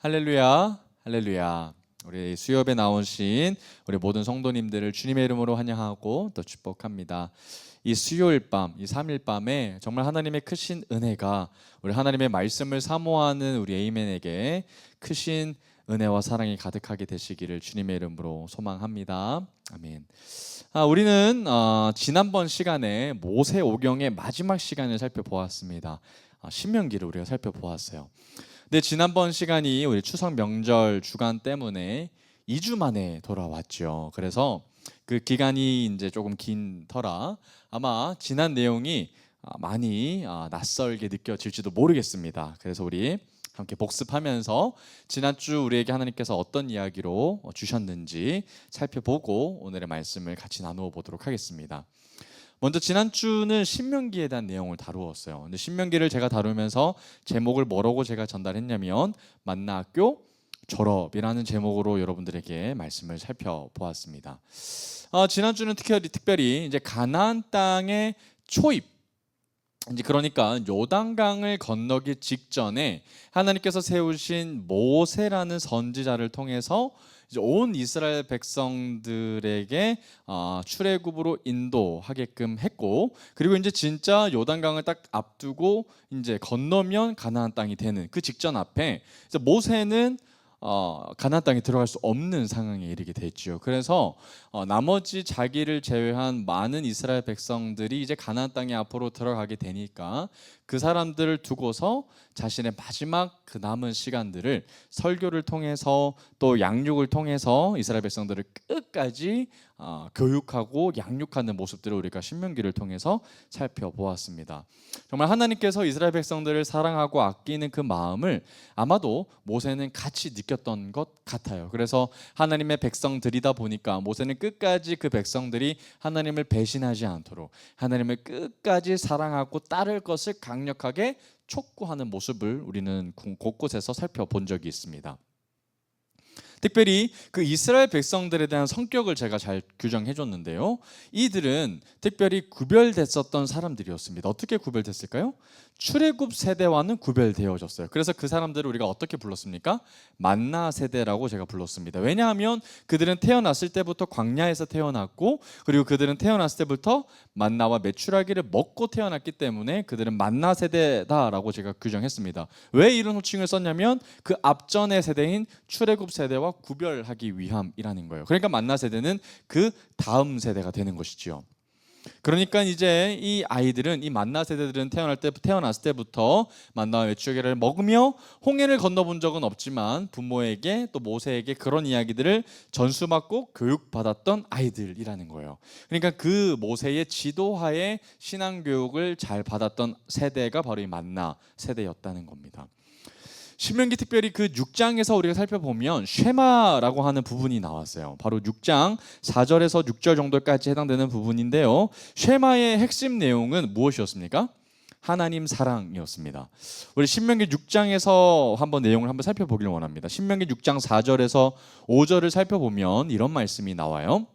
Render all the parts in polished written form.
할렐루야, 할렐루야. 우리 수요일에 나오신 우리 모든 성도님들을 주님의 이름으로 환영하고 또 축복합니다. 이 수요일 밤, 이 3일 밤에 정말 하나님의 크신 은혜가 우리 하나님의 말씀을 사모하는 우리 에이맨에게 크신 은혜와 사랑이 가득하게 되시기를 주님의 이름으로 소망합니다. 아멘. 우리는 지난번 시간에 모세오경의 마지막 시간을 살펴보았습니다. 신명기를 우리가 살펴보았어요. 근데 지난번 시간이 우리 추석 명절 주간 때문에 2주 만에 돌아왔죠. 그래서 그 기간이 이제 조금 긴 터라 아마 지난 내용이 많이 낯설게 느껴질지도 모르겠습니다. 그래서 우리 함께 복습하면서 지난주 우리에게 하나님께서 어떤 이야기로 주셨는지 살펴보고 오늘의 말씀을 같이 나누어 보도록 하겠습니다. 먼저 지난주는 신명기에 대한 내용을 다루었어요. 근데 신명기를 제가 다루면서 제목을 뭐라고 제가 전달했냐면 만나학교 졸업이라는 제목으로 여러분들에게 말씀을 살펴보았습니다. 지난주는 특별히 이제 가나안 땅의 초입, 이제 그러니까 요단강을 건너기 직전에 하나님께서 세우신 모세라는 선지자를 통해서 이제 온 이스라엘 백성들에게 출애굽으로 인도하게끔 했고, 그리고 이제 진짜 요단강을 딱 앞두고 이제 건너면 가나안 땅이 되는 그 직전 앞에 이제 모세는 가나안 땅에 들어갈 수 없는 상황에 이르게 됐죠. 그래서 나머지 자기를 제외한 많은 이스라엘 백성들이 이제 가나안 땅에 앞으로 들어가게 되니까 그 사람들을 두고서 자신의 마지막 그 남은 시간들을 설교를 통해서 또 양육을 통해서 이스라엘 백성들을 끝까지 교육하고 양육하는 모습들을 우리가 신명기를 통해서 살펴보았습니다. 정말 하나님께서 이스라엘 백성들을 사랑하고 아끼는 그 마음을 아마도 모세는 같이 느꼈던 것 같아요. 그래서 하나님의 백성들이다 보니까 모세는 끝까지 그 백성들이 하나님을 배신하지 않도록 하나님을 끝까지 사랑하고 따를 것을 강력하게 촉구하는 모습을 우리는 곳곳에서 살펴본 적이 있습니다. 특별히 그 이스라엘 백성들에 대한 성격을 제가 잘 규정해 줬는데요. 이들은 특별히 구별됐었던 사람들이었습니다. 어떻게 구별됐을까요? 출애굽 세대와는 구별되어졌어요. 그래서 그 사람들을 우리가 어떻게 불렀습니까? 만나 세대라고 제가 불렀습니다. 왜냐하면 그들은 태어났을 때부터 광야에서 태어났고, 그리고 그들은 태어났을 때부터 만나와 메추라기를 먹고 태어났기 때문에 그들은 만나 세대다라고 제가 규정했습니다. 왜 이런 호칭을 썼냐면 그 앞전의 세대인 출애굽 세대와 구별하기 위함이라는 거예요. 그러니까 만나 세대는 그 다음 세대가 되는 것이지요. 그러니까 이제 이 아이들은, 이 만나 세대들은 태어났을 때부터 만나와 메추라기를 먹으며 홍해를 건너본 적은 없지만 부모에게 또 모세에게 그런 이야기들을 전수받고 교육받았던 아이들이라는 거예요. 그러니까 그 모세의 지도하에 신앙 교육을 잘 받았던 세대가 바로 이 만나 세대였다는 겁니다. 신명기 특별히 그 6장에서 우리가 살펴보면 쉐마라고 하는 부분이 나왔어요. 바로 6장 4절에서 6절 정도까지 해당되는 부분인데요. 쉐마의 핵심 내용은 무엇이었습니까? 하나님 사랑이었습니다. 우리 신명기 6장에서 한번 내용을 한번 살펴보길 원합니다. 신명기 6장 4절에서 5절을 살펴보면 이런 말씀이 나와요.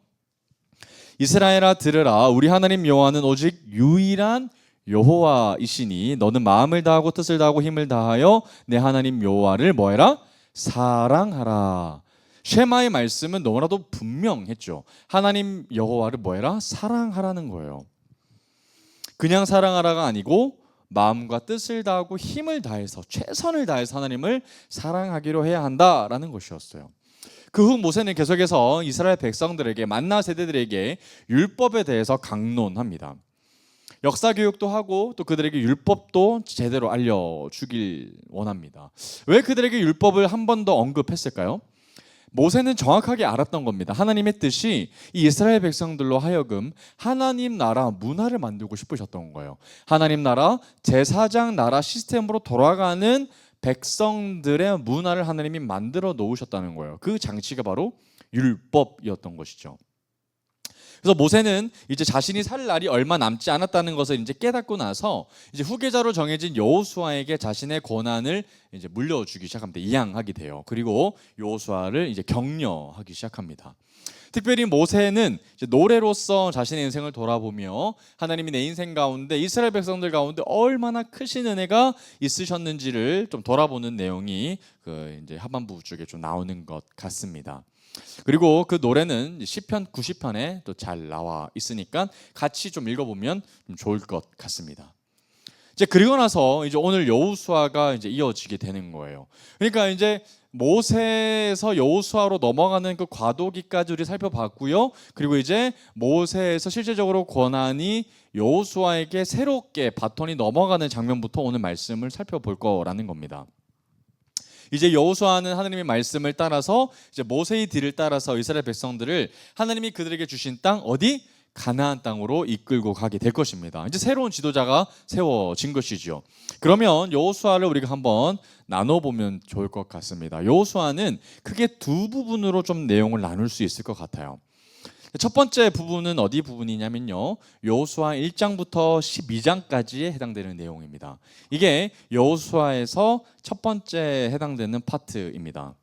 이스라엘아 들으라, 우리 하나님 여호와는 오직 유일한 여호와이시니 너는 마음을 다하고 뜻을 다하고 힘을 다하여 내 하나님 여호와를 뭐해라? 사랑하라. 쉐마의 말씀은 너무나도 분명했죠. 하나님 여호와를 뭐해라? 사랑하라는 거예요. 그냥 사랑하라가 아니고 마음과 뜻을 다하고 힘을 다해서 최선을 다해서 하나님을 사랑하기로 해야 한다라는 것이었어요. 그 후 모세는 계속해서 이스라엘 백성들에게, 만나 세대들에게 율법에 대해서 강론합니다. 역사 교육도 하고 또 그들에게 율법도 제대로 알려주길 원합니다. 왜 그들에게 율법을 한 번 더 언급했을까요? 모세는 정확하게 알았던 겁니다. 하나님의 뜻이 이 이스라엘 백성들로 하여금 하나님 나라 문화를 만들고 싶으셨던 거예요. 하나님 나라, 제사장 나라 시스템으로 돌아가는 백성들의 문화를 하나님이 만들어 놓으셨다는 거예요. 그 장치가 바로 율법이었던 것이죠. 그래서 모세는 이제 자신이 살 날이 얼마 남지 않았다는 것을 이제 깨닫고 나서 이제 후계자로 정해진 여호수아에게 자신의 권한을 이제 물려주기 시작합니다. 이양하게 돼요. 그리고 여호수아를 이제 격려하기 시작합니다. 특별히 모세는 이제 노래로서 자신의 인생을 돌아보며 하나님이 내 인생 가운데 이스라엘 백성들 가운데 얼마나 크신 은혜가 있으셨는지를 좀 돌아보는 내용이 그 이제 하반부 쪽에 좀 나오는 것 같습니다. 그리고 그 노래는 시편 90편에 또 잘 나와 있으니까 같이 좀 읽어보면 좀 좋을 것 같습니다. 이제 그리고 나서 이제 오늘 여호수아가 이제 이어지게 되는 거예요. 그러니까 이제 모세에서 여호수아로 넘어가는 그 과도기까지 우리 살펴봤고요. 그리고 이제 모세에서 실제적으로 권한이 여호수아에게 새롭게 바톤이 넘어가는 장면부터 오늘 말씀을 살펴볼 거라는 겁니다. 이제 여호수아는 하나님의 말씀을 따라서 이제 모세의 뒤를 따라서 이스라엘 백성들을 하나님이 그들에게 주신 땅 어디? 가나안 땅으로 이끌고 가게 될 것입니다. 이제 새로운 지도자가 세워진 것이죠. 그러면 여호수아를 우리가 한번 나눠보면 좋을 것 같습니다. 여호수아는 크게 두 부분으로 좀 내용을 나눌 수 있을 것 같아요. 첫 번째 부분은 어디 부분이냐면요, 여호수아 1장부터 12장까지에 해당되는 내용입니다. 이게 여호수아에서 첫 번째 해당되는 파트입니다.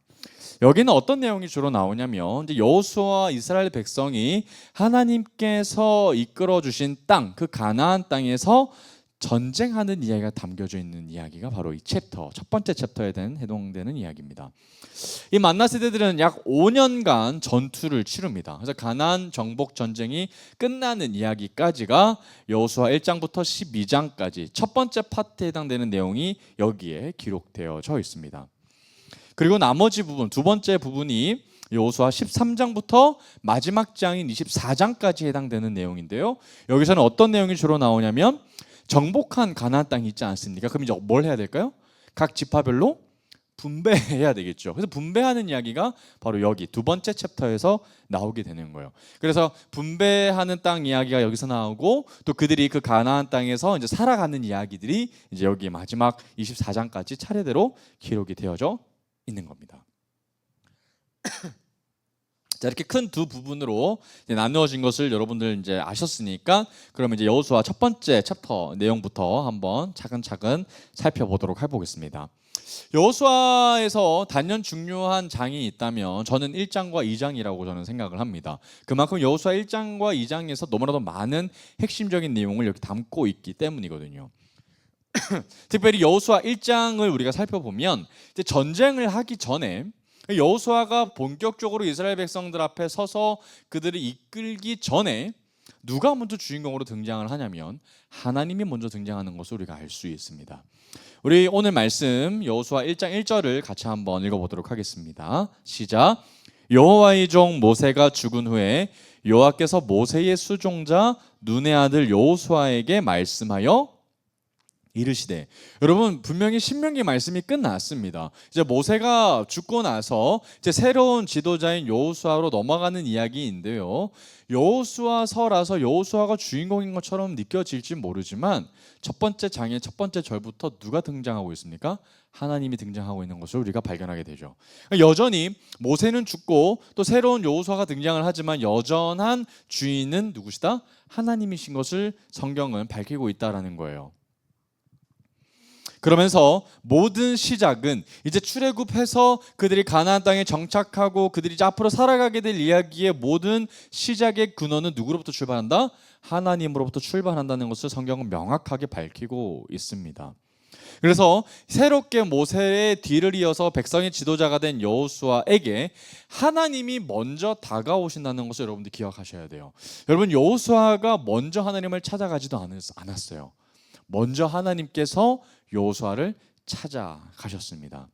여기는 어떤 내용이 주로 나오냐면 이제 여호수아와 이스라엘 백성이 하나님께서 이끌어 주신 땅, 그 가나안 땅에서 전쟁하는 이야기가 담겨져 있는 이야기가 바로 이 챕터, 첫 번째 챕터에 해당되는 이야기입니다. 이 만나 세대들은 약 5년간 전투를 치릅니다. 그래서 가나안 정복 전쟁이 끝나는 이야기까지가 여호수아 1장부터 12장까지 첫 번째 파트에 해당되는 내용이 여기에 기록되어져 있습니다. 그리고 나머지 부분, 두 번째 부분이 여호수아 13장부터 마지막 장인 24장까지 해당되는 내용인데요. 여기서는 어떤 내용이 주로 나오냐면 정복한 가나안 땅이 있지 않습니까? 그럼 이제 뭘 해야 될까요? 각 지파별로 분배해야 되겠죠. 그래서 분배하는 이야기가 바로 여기 두 번째 챕터에서 나오게 되는 거예요. 그래서 분배하는 땅 이야기가 여기서 나오고 또 그들이 그 가나안 땅에서 이제 살아가는 이야기들이 이제 여기 마지막 24장까지 차례대로 기록이 되어져 있는 겁니다. 자, 이렇게 큰 두 부분으로 이제 나누어진 것을 여러분들 이제 아셨으니까 그러면 이제 여호수아 첫 번째 챕터 내용부터 한번 차근차근 살펴보도록 해보겠습니다. 여호수아에서 단연 중요한 장이 있다면 저는 1장과 2장이라고 저는 생각을 합니다. 그만큼 여호수아 1장과 2장에서 너무나도 많은 핵심적인 내용을 여기 담고 있기 때문이거든요. 특별히 여호수아 1장을 우리가 살펴보면 이제 전쟁을 하기 전에 여호수아가 본격적으로 이스라엘 백성들 앞에 서서 그들을 이끌기 전에 누가 먼저 주인공으로 등장을 하냐면 하나님이 먼저 등장하는 것을 우리가 알 수 있습니다. 우리 오늘 말씀 여호수아 1장 1절을 같이 한번 읽어보도록 하겠습니다. 시작. 여호와의 종 모세가 죽은 후에 여호와께서 모세의 수종자 눈의 아들 여호수아에게 말씀하여 이르시되, 여러분 분명히 신명기 말씀이 끝났습니다. 이제 모세가 죽고 나서 이제 새로운 지도자인 여호수아로 넘어가는 이야기인데요. 여호수아서라서 여호수아가 주인공인 것처럼 느껴질지 모르지만 첫 번째 장의 첫 번째 절부터 누가 등장하고 있습니까? 하나님이 등장하고 있는 것을 우리가 발견하게 되죠. 여전히 모세는 죽고 또 새로운 여호수아가 등장을 하지만 여전한 주인은 누구시다? 하나님이신 것을 성경은 밝히고 있다라는 거예요. 그러면서 모든 시작은 이제 출애굽해서 그들이 가나안 땅에 정착하고 그들이 이제 앞으로 살아가게 될 이야기의 모든 시작의 근원은 누구로부터 출발한다? 하나님으로부터 출발한다는 것을 성경은 명확하게 밝히고 있습니다. 그래서 새롭게 모세의 뒤를 이어서 백성의 지도자가 된 여호수아에게 하나님이 먼저 다가오신다는 것을 여러분들 기억하셔야 돼요. 여러분, 여호수아가 먼저 하나님을 찾아가지도 않았어요. 먼저 하나님께서 여호수아를 찾아가셨습니다.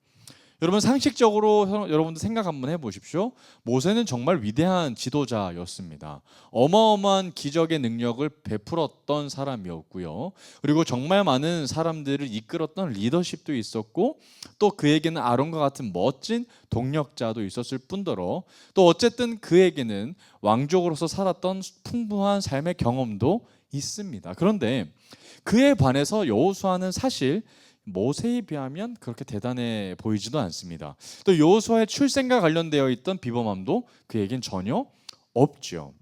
여러분, 상식적으로 여러분들 생각 한번 해보십시오. 모세는 정말 위대한 지도자였습니다. 어마어마한 기적의 능력을 베풀었던 사람이었고요. 그리고 정말 많은 사람들을 이끌었던 리더십도 있었고 또 그에게는 아론과 같은 멋진 동력자도 있었을 뿐더러 또 어쨌든 그에게는 왕족으로서 살았던 풍부한 삶의 경험도 있습니다. 그런데 그에 반해서 여호수아는 사실 모세에 비하면 그렇게 대단해 보이지도 않습니다. 또 여호수아의 출생과 관련되어 있던 비범함도 그에겐 전혀 없죠.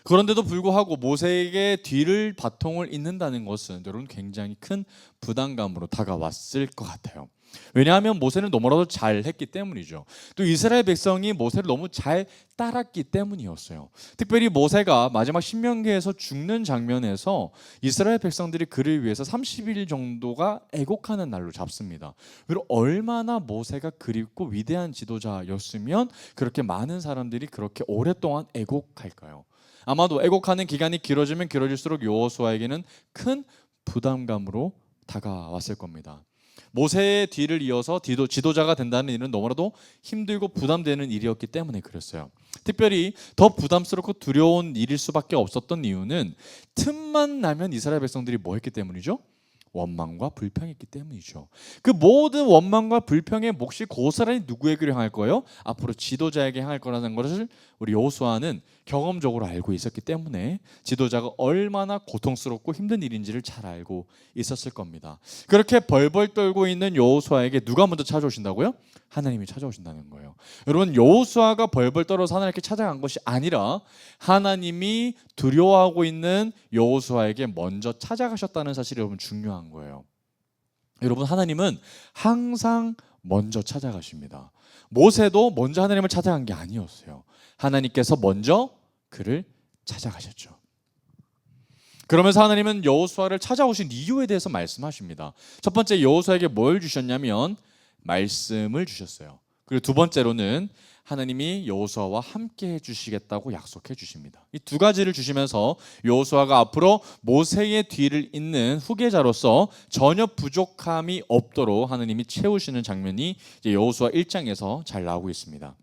그런데도 불구하고 모세에게 뒤를 바통을 잇는다는 것은 여러분 굉장히 큰 부담감으로 다가왔을 것 같아요. 왜냐하면 모세는 너무나도 잘했기 때문이죠. 또 이스라엘 백성이 모세를 너무 잘 따랐기 때문이었어요. 특별히 모세가 마지막 신명기에서 죽는 장면에서 이스라엘 백성들이 그를 위해서 30일 정도가 애곡하는 날로 잡습니다. 그리고 얼마나 모세가 그립고 위대한 지도자였으면 그렇게 많은 사람들이 그렇게 오랫동안 애곡할까요? 아마도 애곡하는 기간이 길어지면 길어질수록 여호수아에게는 큰 부담감으로 다가왔을 겁니다. 모세의 뒤를 이어서 지도자가 된다는 일은 너무나도 힘들고 부담되는 일이었기 때문에 그랬어요. 특별히 더 부담스럽고 두려운 일일 수밖에 없었던 이유는 틈만 나면 이스라엘 백성들이 뭐 했기 때문이죠? 원망과 불평했기 때문이죠. 그 모든 원망과 불평의 몫이 고스란히 누구에게로 향할 거예요? 앞으로 지도자에게 향할 거라는 것을 우리 여호수아는 경험적으로 알고 있었기 때문에 지도자가 얼마나 고통스럽고 힘든 일인지를 잘 알고 있었을 겁니다. 그렇게 벌벌 떨고 있는 여호수아에게 누가 먼저 찾아오신다고요? 하나님이 찾아오신다는 거예요. 여러분, 여호수아가 벌벌 떨어서 하나님께 찾아간 것이 아니라 하나님이 두려워하고 있는 여호수아에게 먼저 찾아가셨다는 사실이 여러분 중요한 거예요. 여러분, 하나님은 항상 먼저 찾아가십니다. 모세도 먼저 하나님을 찾아간 게 아니었어요. 하나님께서 먼저 그를 찾아가셨죠. 그러면서 하나님은 여호수아를 찾아오신 이유에 대해서 말씀하십니다. 첫 번째, 여호수아에게 뭘 주셨냐면 말씀을 주셨어요. 그리고 두 번째로는 하나님이 여호수아와 함께 해주시겠다고 약속해 주십니다. 이 두 가지를 주시면서 여호수아가 앞으로 모세의 뒤를 잇는 후계자로서 전혀 부족함이 없도록 하나님이 채우시는 장면이 이제 여호수아 1장에서 잘 나오고 있습니다.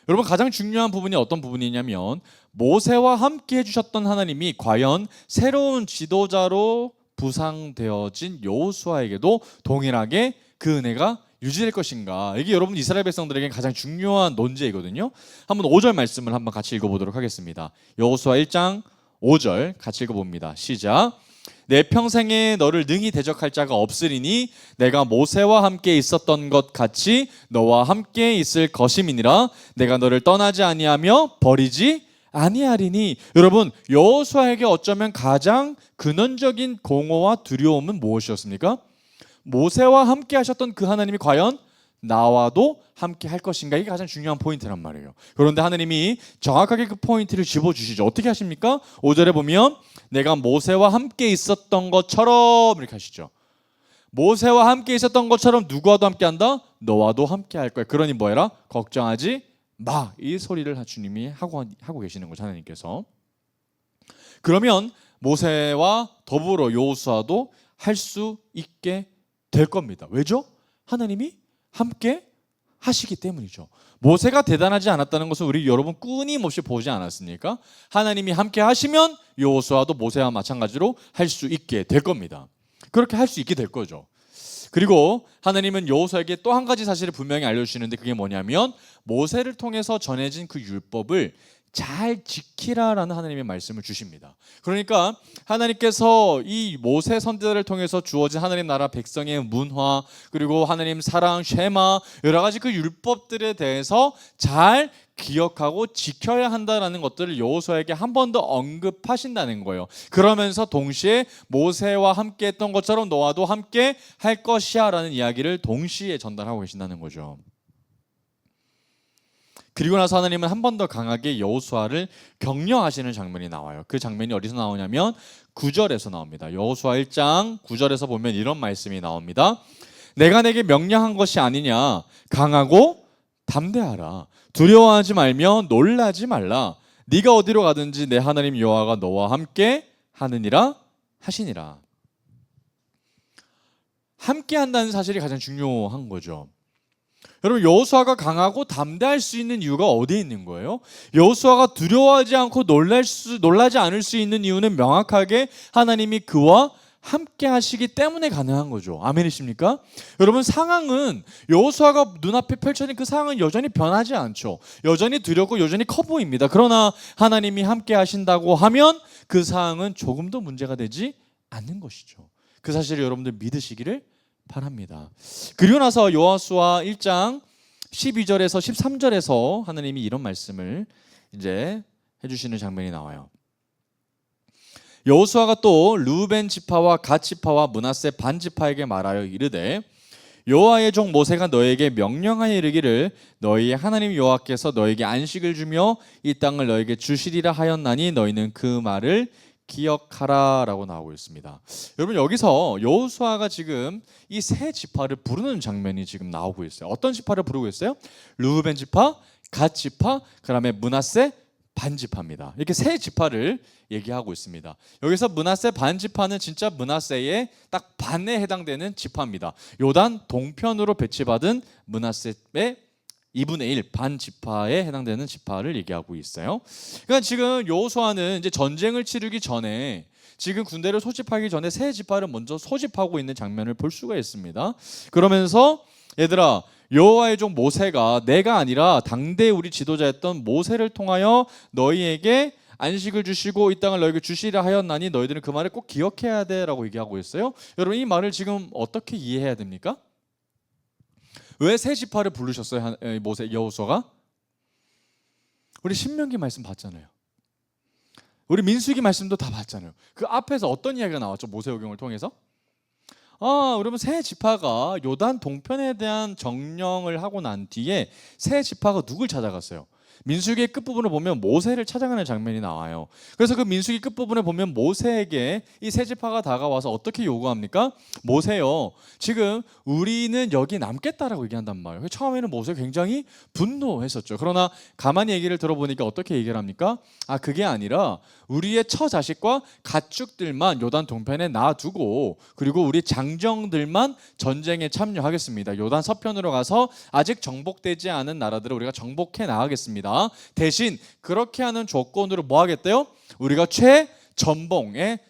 여러분, 가장 중요한 부분이 어떤 부분이냐면 모세와 함께 해주셨던 하나님이 과연 새로운 지도자로 부상되어진 여호수아에게도 동일하게 그 은혜가 유지될 것인가? 이게 여러분 이스라엘 백성들에게 가장 중요한 논제이거든요. 한번 5절 말씀을 한번 같이 읽어보도록 하겠습니다. 여호수아 1장 5절 같이 읽어봅니다. 시작. 내 평생에 너를 능히 대적할 자가 없으리니 내가 모세와 함께 있었던 것 같이 너와 함께 있을 것임이니라. 내가 너를 떠나지 아니하며 버리지 아니하리니. 여러분, 여호수아에게 어쩌면 가장 근원적인 공허와 두려움은 무엇이었습니까? 모세와 함께 하셨던 그 하나님이 과연 나와도 함께 할 것인가? 이게 가장 중요한 포인트란 말이에요. 그런데 하나님이 정확하게 그 포인트를 집어주시죠. 어떻게 하십니까? 5절에 보면 내가 모세와 함께 있었던 것처럼 이렇게 하시죠. 모세와 함께 있었던 것처럼 누구와도 함께 한다? 너와도 함께 할 거야. 그러니 뭐해라? 걱정하지 마. 이 소리를 주님이 하고 계시는 거죠. 하나님께서. 그러면 모세와 더불어 여호수아도 할 수 있게 될 겁니다. 왜죠? 하나님이 함께 하시기 때문이죠. 모세가 대단하지 않았다는 것은 우리 여러분 끊임없이 보지 않았습니까? 하나님이 함께 하시면 여호수아도 모세와 마찬가지로 할 수 있게 될 겁니다. 그렇게 할 수 있게 될 거죠. 그리고 하나님은 여호수아에게 또 한 가지 사실을 분명히 알려주시는데 그게 뭐냐면 모세를 통해서 전해진 그 율법을 잘 지키라라는 하나님의 말씀을 주십니다. 그러니까 하나님께서 이 모세 선지자를 통해서 주어진 하나님 나라 백성의 문화, 그리고 하나님 사랑, 쉐마, 여러 가지 그 율법들에 대해서 잘 기억하고 지켜야 한다라는 것들을 여호수아에게 한 번 더 언급하신다는 거예요. 그러면서 동시에 모세와 함께 했던 것처럼 너와도 함께 할 것이야 라는 이야기를 동시에 전달하고 계신다는 거죠. 그리고 나서 하나님은 한 번 더 강하게 여호수아를 격려하시는 장면이 나와요. 그 장면이 어디서 나오냐면 9절에서 나옵니다. 여호수아 1장 9절에서 보면 이런 말씀이 나옵니다. 내가 내게 명령한 것이 아니냐. 강하고 담대하라. 두려워하지 말며 놀라지 말라. 네가 어디로 가든지 내 하나님 여호와가 너와 함께 하느니라 하시니라. 함께 한다는 사실이 가장 중요한 거죠. 여러분, 여호수아가 강하고 담대할 수 있는 이유가 어디에 있는 거예요? 여호수아가 두려워하지 않고 놀라지 않을 수 있는 이유는 명확하게 하나님이 그와 함께 하시기 때문에 가능한 거죠. 아멘이십니까? 여러분, 상황은 여호수아가 눈앞에 펼쳐진 그 상황은 여전히 변하지 않죠. 여전히 두렵고 여전히 커 보입니다. 그러나 하나님이 함께 하신다고 하면 그 상황은 조금도 문제가 되지 않는 것이죠. 그 사실을 여러분들 믿으시기를 바랍니다. 그리고 나서 여호수아 1장 12절에서 13절에서 하나님이 이런 말씀을 이제 해주시는 장면이 나와요. 여호수아가 또 르우벤 지파와 갓 지파와 므낫세 반 지파에게 말하여 이르되 여호와의 종 모세가 너에게 명령하여 이르기를 너희의 하나님 여호와께서 너에게 안식을 주며 이 땅을 너에게 주시리라 하였나니 너희는 그 말을 기억하라라고 나오고 있습니다. 여러분 여기서 여호수아가 지금 이 세 지파를 부르는 장면이 지금 나오고 있어요. 어떤 지파를 부르고 있어요? 르우벤 지파, 갓 지파, 그다음에 므낫세 반 지파입니다. 이렇게 세 지파를 얘기하고 있습니다. 여기서 므낫세 반 지파는 진짜 므낫세의 딱 반에 해당되는 지파입니다. 요단 동편으로 배치받은 므낫세의 2분의 1 반 지파에 해당되는 지파를 얘기하고 있어요. 그러니까 지금 여호수아는 이제 전쟁을 치르기 전에 지금 군대를 소집하기 전에 세 지파를 먼저 소집하고 있는 장면을 볼 수가 있습니다. 그러면서 얘들아 여호와의 종 모세가 내가 아니라 당대 우리 지도자였던 모세를 통하여 너희에게 안식을 주시고 이 땅을 너희에게 주시리라 하였나니 너희들은 그 말을 꼭 기억해야 돼라고 얘기하고 있어요. 여러분 이 말을 지금 어떻게 이해해야 됩니까? 왜 세 지파를 부르셨어요? 모세 여호수아가? 우리 신명기 말씀 봤잖아요. 우리 민수기 말씀도 다 봤잖아요. 그 앞에서 어떤 이야기가 나왔죠? 모세오경을 통해서? 여러분 세 지파가 요단 동편에 대한 정령을 하고 난 뒤에 세 지파가 누굴 찾아갔어요? 민수기의 끝부분을 보면 모세를 찾아가는 장면이 나와요. 그래서 그 민수기 끝부분에 보면 모세에게 이 세 지파가 다가와서 어떻게 요구합니까? 모세요, 지금 우리는 여기 남겠다라고 얘기한단 말이에요. 처음에는 모세가 굉장히 분노했었죠. 그러나 가만히 얘기를 들어보니까 어떻게 얘기를 합니까? 그게 아니라 우리의 처자식과 가축들만 요단 동편에 놔두고 그리고 우리 장정들만 전쟁에 참여하겠습니다. 요단 서편으로 가서 아직 정복되지 않은 나라들을 우리가 정복해 나가겠습니다. 대신 그렇게 하는 조건으로 뭐 하겠대요? 우리가 전방에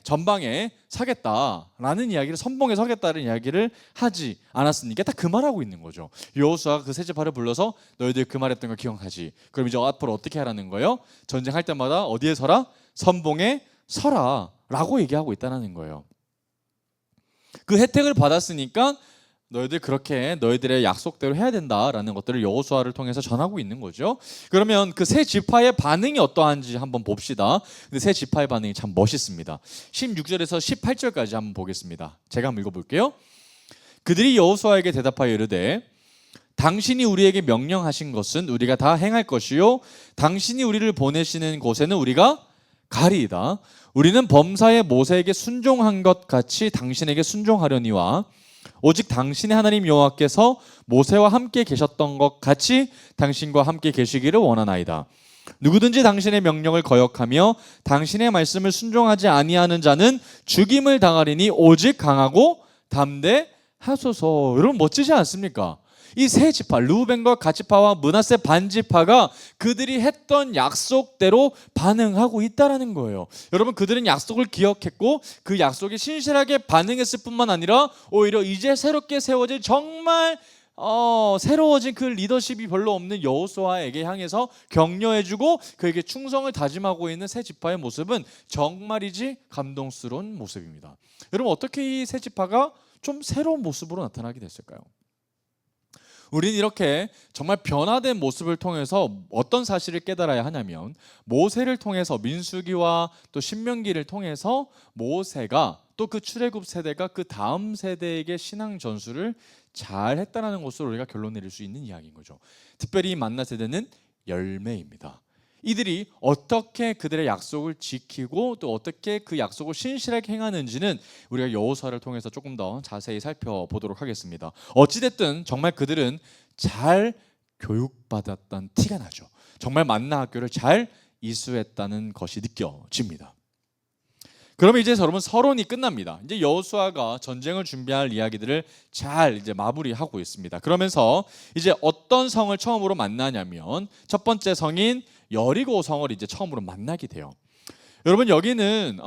서겠다라는 이야기를, 선봉에 서겠다는 이야기를 하지 않았습니까? 딱 그 말하고 있는 거죠. 여호수아가 그 세 지파를 불러서 너희들 그 말했던 거 기억하지? 그럼 이제 앞으로 어떻게 하라는 거예요? 전쟁할 때마다 어디에 서라? 선봉에 서라 라고 얘기하고 있다는 거예요. 그 혜택을 받았으니까 너희들 그렇게 너희들의 약속대로 해야 된다라는 것들을 여호수아를 통해서 전하고 있는 거죠. 그러면 그 세 지파의 반응이 어떠한지 한번 봅시다. 근데 세 지파의 반응이 참 멋있습니다. 16절에서 18절까지 한번 보겠습니다. 제가 한번 읽어볼게요. 그들이 여호수아에게 대답하여 이르되 당신이 우리에게 명령하신 것은 우리가 다 행할 것이요 당신이 우리를 보내시는 곳에는 우리가 가리이다. 우리는 범사의 모세에게 순종한 것 같이 당신에게 순종하려니와 오직 당신의 하나님 여호와께서 모세와 함께 계셨던 것 같이 당신과 함께 계시기를 원하나이다. 누구든지 당신의 명령을 거역하며 당신의 말씀을 순종하지 아니하는 자는 죽임을 당하리니 오직 강하고 담대하소서. 여러분 멋지지 않습니까? 이 세 지파, 르우벤과 갓 지파와 므낫세 반 지파가 그들이 했던 약속대로 반응하고 있다라는 거예요. 여러분 그들은 약속을 기억했고 그 약속에 신실하게 반응했을 뿐만 아니라 오히려 이제 새롭게 세워질 정말 새로워진 그 리더십이 별로 없는 여호수아에게 향해서 격려해주고 그에게 충성을 다짐하고 있는 세 지파의 모습은 정말이지 감동스러운 모습입니다. 여러분 어떻게 이 세 지파가 좀 새로운 모습으로 나타나게 됐을까요? 우리는 이렇게 정말 변화된 모습을 통해서 어떤 사실을 깨달아야 하냐면 모세를 통해서 민수기와 또 신명기를 통해서 모세가 또 그 출애굽 세대가 그 다음 세대에게 신앙 전수를 잘 했다는 것으로 우리가 결론 내릴 수 있는 이야기인 거죠. 특별히 만나 세대는 열매입니다. 이들이 어떻게 그들의 약속을 지키고 또 어떻게 그 약속을 신실하게 행하는지는 우리가 여호수아를 통해서 조금 더 자세히 살펴보도록 하겠습니다. 어찌됐든 정말 그들은 잘 교육받았다는 티가 나죠. 정말 만나 학교를 잘 이수했다는 것이 느껴집니다. 그러면 이제 여러분 서론이 끝납니다. 이제 여호수아가 전쟁을 준비할 이야기들을 잘 이제 마무리하고 있습니다. 그러면서 이제 어떤 성을 처음으로 만나냐면 첫 번째 성인 여리고 성을 이제 처음으로 만나게 돼요. 여러분 여기는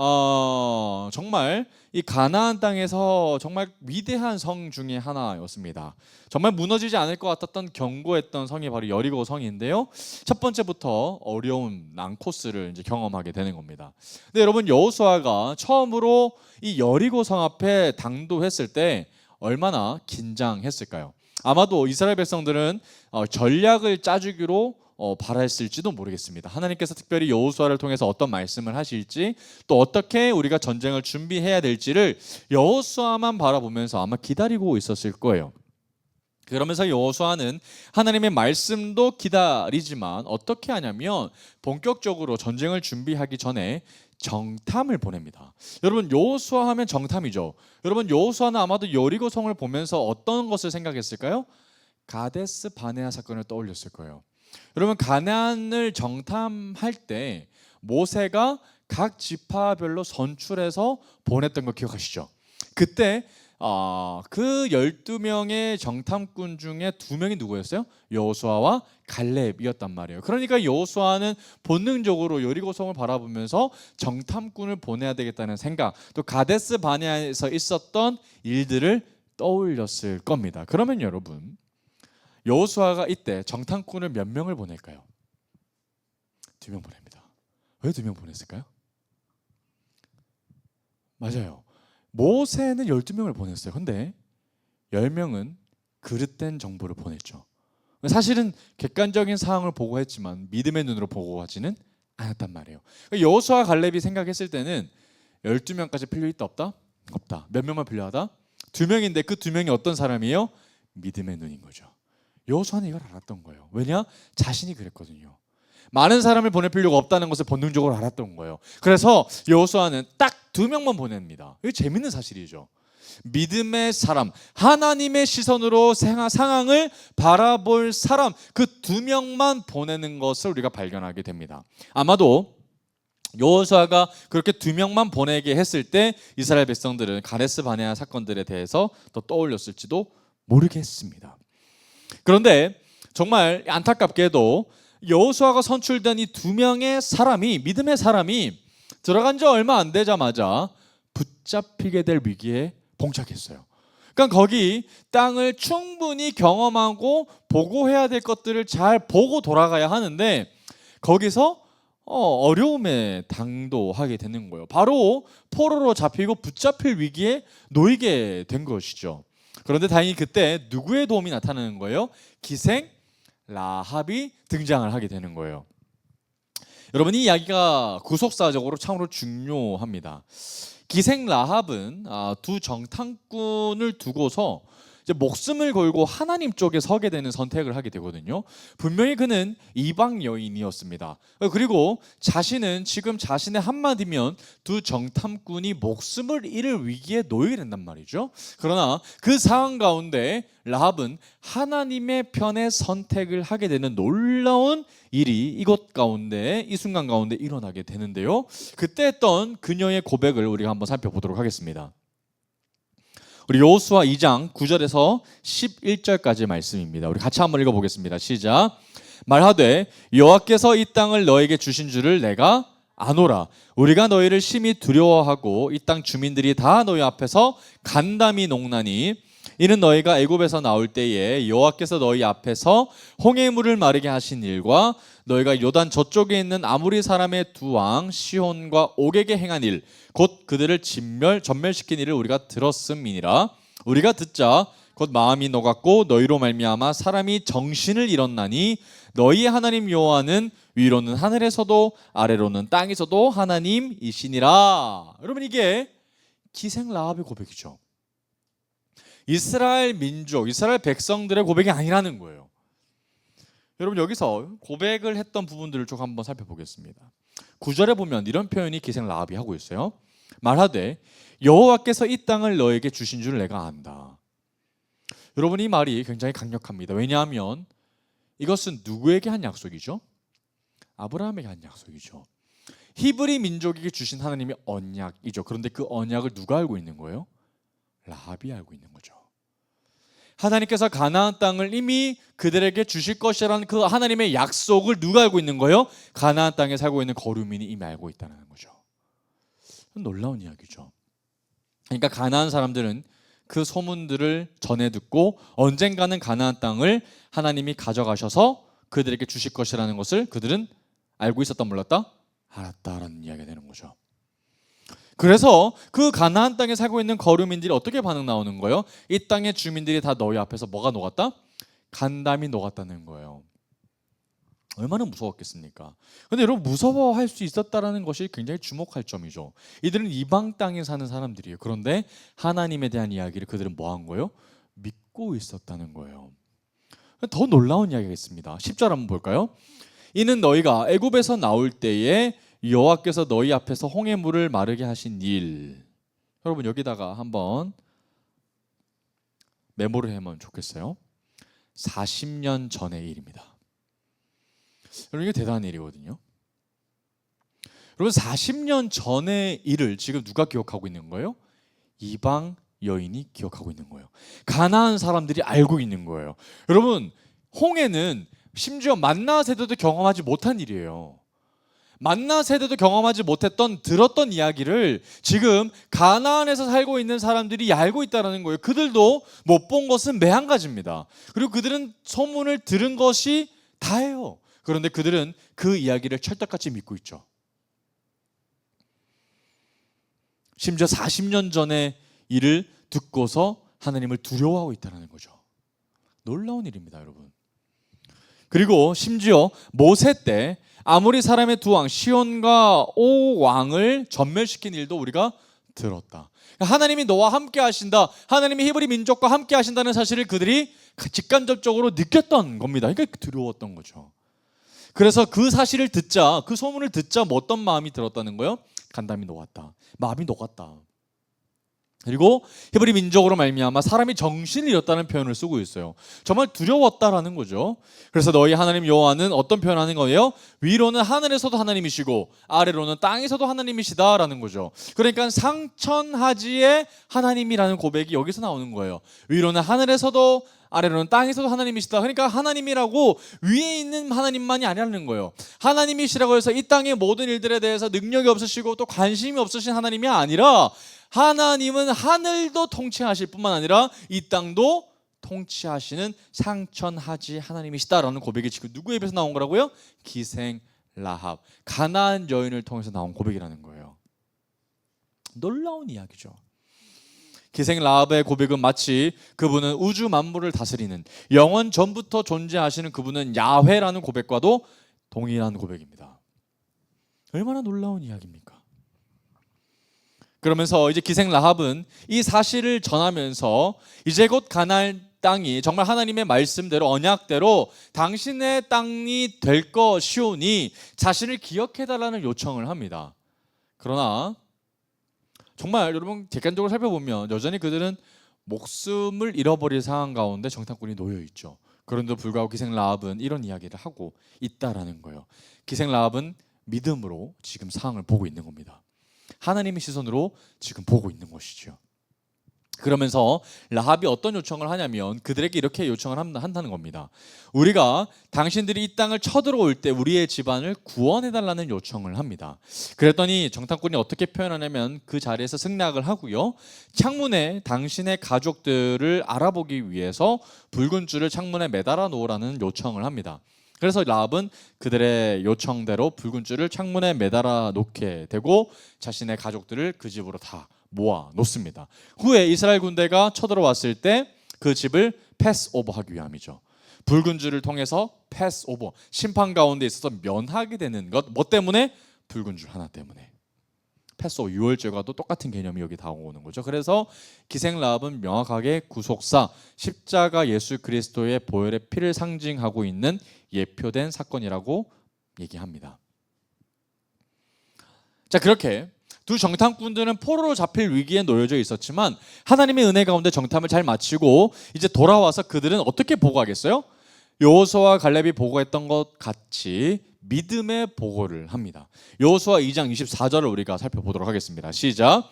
정말 이 가나안 땅에서 정말 위대한 성 중에 하나였습니다. 정말 무너지지 않을 것 같았던 견고했던 성이 바로 여리고 성인데요. 첫 번째부터 어려운 난코스를 이제 경험하게 되는 겁니다. 근데 여러분 여호수아가 처음으로 이 여리고 성 앞에 당도했을 때 얼마나 긴장했을까요? 아마도 이스라엘 백성들은 전략을 짜주기로 바랐을지도 모르겠습니다. 하나님께서 특별히 여호수아를 통해서 어떤 말씀을 하실지, 또 어떻게 우리가 전쟁을 준비해야 될지를 여호수아만 바라보면서 아마 기다리고 있었을 거예요. 그러면서 여호수아는 하나님의 말씀도 기다리지만 어떻게 하냐면 본격적으로 전쟁을 준비하기 전에 정탐을 보냅니다. 여러분, 여호수아 하면 정탐이죠. 여러분, 여호수아는 아마도 여리고성을 보면서 어떤 것을 생각했을까요? 가데스 바네아 사건을 떠올렸을 거예요. 여러분, 가나안을 정탐할 때 모세가 각 지파별로 선출해서 보냈던 거 기억하시죠? 그때 그 12명의 정탐꾼 중에 2명이 누구였어요? 여호수아와 갈렙이었단 말이에요. 그러니까 여호수아는 본능적으로 여리고성을 바라보면서 정탐꾼을 보내야 되겠다는 생각, 또 가데스 바네아에서 있었던 일들을 떠올렸을 겁니다. 그러면 여러분, 여호수아가 이때 정탐꾼을 몇 명을 보낼까요? 2명 보냅니다. 왜 2명 보냈을까요? 맞아요. 모세는 12명을 보냈어요. 근데 10명은 그릇된 정보를 보냈죠. 사실은 객관적인 상황을 보고 했지만 믿음의 눈으로 보고 하지는 않았단 말이에요. 여호수아 갈렙이 생각했을 때는 12명까지 필요 있다 없다? 없다. 몇 명만 필요하다? 2명인데 그 2명이 어떤 사람이에요? 믿음의 눈인 거죠. 여호수아는 이걸 알았던 거예요. 왜냐? 자신이 그랬거든요. 많은 사람을 보낼 필요가 없다는 것을 본능적으로 알았던 거예요. 그래서 여호수아는 딱 2명만 보냅니다. 이게 재밌는 사실이죠. 믿음의 사람, 하나님의 시선으로 상황을 바라볼 사람, 그 2명만 보내는 것을 우리가 발견하게 됩니다. 아마도 여호수아가 그렇게 2명만 보내게 했을 때 이스라엘 백성들은 가데스 바네아 사건들에 대해서 더 떠올렸을지도 모르겠습니다. 그런데 정말 안타깝게도 여호수아가 선출된 이 2명의 사람이, 믿음의 사람이 들어간 지 얼마 안 되자마자 붙잡히게 될 위기에 봉착했어요. 그러니까 거기 땅을 충분히 경험하고 보고해야 될 것들을 잘 보고 돌아가야 하는데 거기서 어려움에 당도하게 되는 거예요. 바로 포로로 잡히고 붙잡힐 위기에 놓이게 된 것이죠. 그런데 다행히 그때 누구의 도움이 나타나는 거예요? 기생 라합이 등장을 하게 되는 거예요. 여러분, 이 이야기가 구속사적으로 참으로 중요합니다. 기생 라합은 2 정탐꾼을 두고서 이제 목숨을 걸고 하나님 쪽에 서게 되는 선택을 하게 되거든요. 분명히 그는 이방 여인이었습니다. 그리고 자신은 지금 자신의 한마디면 2 정탐꾼이 목숨을 잃을 위기에 놓이게 된단 말이죠. 그러나 그 상황 가운데 라합은 하나님의 편의 선택을 하게 되는 놀라운 일이 이곳 가운데, 이 순간 가운데 일어나게 되는데요. 그때 했던 그녀의 고백을 우리가 한번 살펴보도록 하겠습니다. 우리 여호수아 2장 9절에서 11절까지 말씀입니다. 우리 같이 한번 읽어보겠습니다. 시작. 말하되 여호와께서 이 땅을 너에게 주신 줄을 내가 아노라. 우리가 너희를 심히 두려워하고 이 땅 주민들이 다 너희 앞에서 간담이 농나니 이는 너희가 애굽에서 나올 때에 여호와께서 너희 앞에서 홍해물을 마르게 하신 일과 너희가 요단 저쪽에 있는 아모리 사람의 2왕 시혼과 옥에게 행한 일, 곧 그들을 전멸시킨 일을 우리가 들었음이니라. 우리가 듣자 곧 마음이 녹았고 너희로 말미암아 사람이 정신을 잃었나니 너희의 하나님 여호와는 위로는 하늘에서도 아래로는 땅에서도 하나님이시니라. 여러분, 이게 기생 라합의 고백이죠. 이스라엘 민족, 이스라엘 백성들의 고백이 아니라는 거예요. 여러분, 여기서 고백을 했던 부분들을 쭉 한번 살펴보겠습니다. 9절에 보면 이런 표현이 기생 라합이 하고 있어요. 말하되 여호와께서 이 땅을 너에게 주신 줄 내가 안다. 여러분, 이 말이 굉장히 강력합니다. 왜냐하면 이것은 누구에게 한 약속이죠? 아브라함에게 한 약속이죠. 히브리 민족에게 주신 하나님의 언약이죠. 그런데 그 언약을 누가 알고 있는 거예요? 라합이 알고 있는 거죠. 하나님께서 가나안 땅을 이미 그들에게 주실 것이라는 그 하나님의 약속을 누가 알고 있는 거예요? 가나안 땅에 살고 있는 거류민이 이미 알고 있다는 거죠. 놀라운 이야기죠. 그러니까 가나안 사람들은 그 소문들을 전해 듣고 언젠가는 가나안 땅을 하나님이 가져가셔서 그들에게 주실 것이라는 것을 그들은 알고 있었다, 몰랐다? 알았다라는 이야기가 되는 거죠. 그래서 그 가나안 땅에 살고 있는 거류민들이 어떻게 반응 나오는 거예요? 이 땅의 주민들이 다 너희 앞에서 뭐가 녹았다? 간담이 녹았다는 거예요. 얼마나 무서웠겠습니까? 근데 여러분, 무서워할 수 있었다라는 것이 굉장히 주목할 점이죠. 이들은 이방 땅에 사는 사람들이에요. 그런데 하나님에 대한 이야기를 그들은 뭐 한 거예요? 믿고 있었다는 거예요. 더 놀라운 이야기가 있습니다. 10절 한번 볼까요? 이는 너희가 애굽에서 나올 때에 여호와께서 너희 앞에서 홍해 물을 마르게 하신 일. 여러분, 여기다가 한번 메모를 해면 좋겠어요. 40년 전의 일입니다. 여러분, 이게 대단한 일이거든요. 여러분, 40년 전의 일을 지금 누가 기억하고 있는 거예요? 이방 여인이 기억하고 있는 거예요. 가나안 사람들이 알고 있는 거예요. 여러분, 홍해는 심지어 만나 세대도 경험하지 못한 일이에요. 만나 세대도 경험하지 못했던, 들었던 이야기를 지금 가나안에서 살고 있는 사람들이 알고 있다는 거예요. 그들도 못 본 것은 매한 가지입니다. 그리고 그들은 소문을 들은 것이 다예요. 그런데 그들은 그 이야기를 철떡같이 믿고 있죠. 심지어 40년 전의 일을 듣고서 하나님을 두려워하고 있다는 거죠. 놀라운 일입니다, 여러분. 그리고 심지어 모세 때 아모리 사람의 두 왕 시온과 오 왕을 전멸시킨 일도 우리가 들었다. 하나님이 너와 함께 하신다, 하나님이 히브리 민족과 함께 하신다는 사실을 그들이 직간접적으로 느꼈던 겁니다. 그러니까 두려웠던 거죠. 그래서 그 사실을 듣자, 그 소문을 듣자 뭐 어떤 마음이 들었다는 거예요? 간담이 녹았다, 마음이 녹았다. 그리고 히브리 민족으로 말미암아 사람이 정신을 잃었다는 표현을 쓰고 있어요. 정말 두려웠다라는 거죠. 그래서 너희 하나님 여호와는 어떤 표현하는 거예요? 위로는 하늘에서도 하나님이시고 아래로는 땅에서도 하나님이시다라는 거죠. 그러니까 상천하지의 하나님이라는 고백이 여기서 나오는 거예요. 위로는 하늘에서도 아래로는 땅에서도 하나님이시다. 그러니까 하나님이라고 위에 있는 하나님만이 아니라는 거예요. 하나님이시라고 해서 이 땅의 모든 일들에 대해서 능력이 없으시고 또 관심이 없으신 하나님이 아니라, 하나님은 하늘도 통치하실 뿐만 아니라 이 땅도 통치하시는 상천하지 하나님이시다라는 고백이 지금 누구의 입에서 나온 거라고요? 기생 라합, 가나안 여인을 통해서 나온 고백이라는 거예요. 놀라운 이야기죠. 기생 라합의 고백은 마치 그분은 우주 만물을 다스리는, 영원 전부터 존재하시는 그분은 야훼라는 고백과도 동일한 고백입니다. 얼마나 놀라운 이야기입니까? 그러면서 이제 기생 라합은 이 사실을 전하면서 이제 곧 가나안 땅이 정말 하나님의 말씀대로, 언약대로 당신의 땅이 될 것이오니 자신을 기억해달라는 요청을 합니다. 그러나 정말 여러분, 객관적으로 살펴보면 여전히 그들은 목숨을 잃어버릴 상황 가운데 정탐꾼이 놓여 있죠. 그런데도 불구하고 기생 라합은 이런 이야기를 하고 있다라는 거예요. 기생 라합은 믿음으로 지금 상황을 보고 있는 겁니다. 하나님의 시선으로 지금 보고 있는 것이죠. 그러면서 라합이 어떤 요청을 하냐면 그들에게 이렇게 요청을 한다는 겁니다. 우리가 당신들이 이 땅을 쳐들어올 때 우리의 집안을 구원해달라는 요청을 합니다. 그랬더니 정탐꾼이 어떻게 표현하냐면 그 자리에서 승낙을 하고요, 창문에 당신의 가족들을 알아보기 위해서 붉은 줄을 창문에 매달아 놓으라는 요청을 합니다. 그래서 라합은 그들의 요청대로 붉은 줄을 창문에 매달아 놓게 되고 자신의 가족들을 그 집으로 다 모아 놓습니다. 후에 이스라엘 군대가 쳐들어왔을 때 그 집을 패스오버하기 위함이죠. 붉은 줄을 통해서 패스오버, 심판 가운데 있어서 면하게 되는 것. 뭐 때문에? 붉은 줄 하나 때문에. 패스오버, 유월절과도 똑같은 개념이 여기 나오는 거죠. 그래서 기생 라합은 명확하게 구속사, 십자가 예수 그리스도의 보혈의 피를 상징하고 있는 예표된 사건이라고 얘기합니다. 자, 그렇게 두 정탐꾼들은 포로로 잡힐 위기에 놓여져 있었지만 하나님의 은혜 가운데 정탐을 잘 마치고 이제 돌아와서 그들은 어떻게 보고하겠어요? 여호수아와 갈렙이 보고했던 것 같이 믿음의 보고를 합니다. 여호수아 2장 24절을 우리가 살펴보도록 하겠습니다. 시작.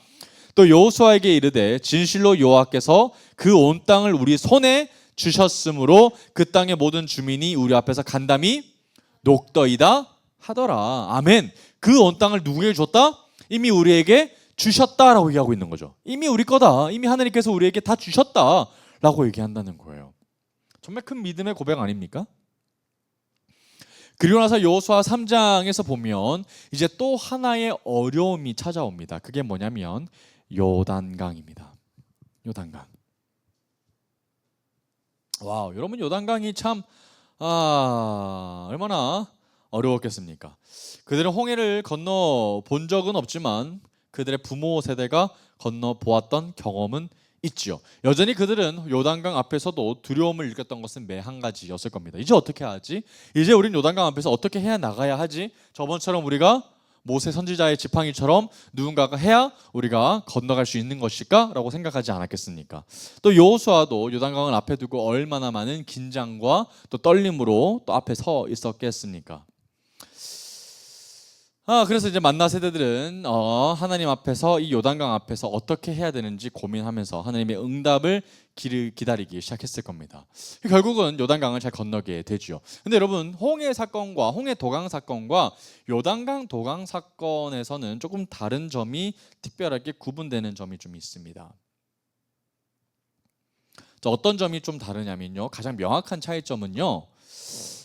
또 여호수아에게 이르되 진실로 여호와께서 그 온 땅을 우리 손에 주셨으므로 그 땅의 모든 주민이 우리 앞에서 간담이 녹더이다 하더라. 아멘. 그 온 땅을 누구에게 줬다? 이미 우리에게 주셨다라고 얘기하고 있는 거죠. 이미 우리 거다. 이미 하나님께서 우리에게 다 주셨다라고 얘기한다는 거예요. 정말 큰 믿음의 고백 아닙니까? 그리고 나서 여호수아 3장에서 보면 이제 또 하나의 어려움이 찾아옵니다. 그게 뭐냐면 요단강입니다. 요단강. 와우, 여러분, 요단강이 참 얼마나 어려웠겠습니까? 그들은 홍해를 건너 본 적은 없지만 그들의 부모 세대가 건너 보았던 경험은 있죠. 여전히 그들은 요단강 앞에서도 두려움을 느꼈던 것은 매 한 가지였을 겁니다. 이제 어떻게 하지? 이제 우린 요단강 앞에서 어떻게 해야 나가야 하지? 저번처럼 우리가 모세 선지자의 지팡이처럼 누군가가 해야 우리가 건너갈 수 있는 것일까? 라고 생각하지 않았겠습니까? 또 여호수아도 요단강을 앞에 두고 얼마나 많은 긴장과 또 떨림으로 또 앞에 서 있었겠습니까? 그래서 이제 만나 세대들은 하나님 앞에서 이 요단강 앞에서 어떻게 해야 되는지 고민하면서 하나님의 응답을 기다리기 시작했을 겁니다. 결국은 요단강을 잘 건너게 되죠. 근데 여러분, 홍해 사건과 홍해 도강 사건과 요단강 도강 사건에서는 조금 다른 점이 특별하게 구분되는 점이 좀 있습니다. 자, 어떤 점이 좀 다르냐면요, 가장 명확한 차이점은요,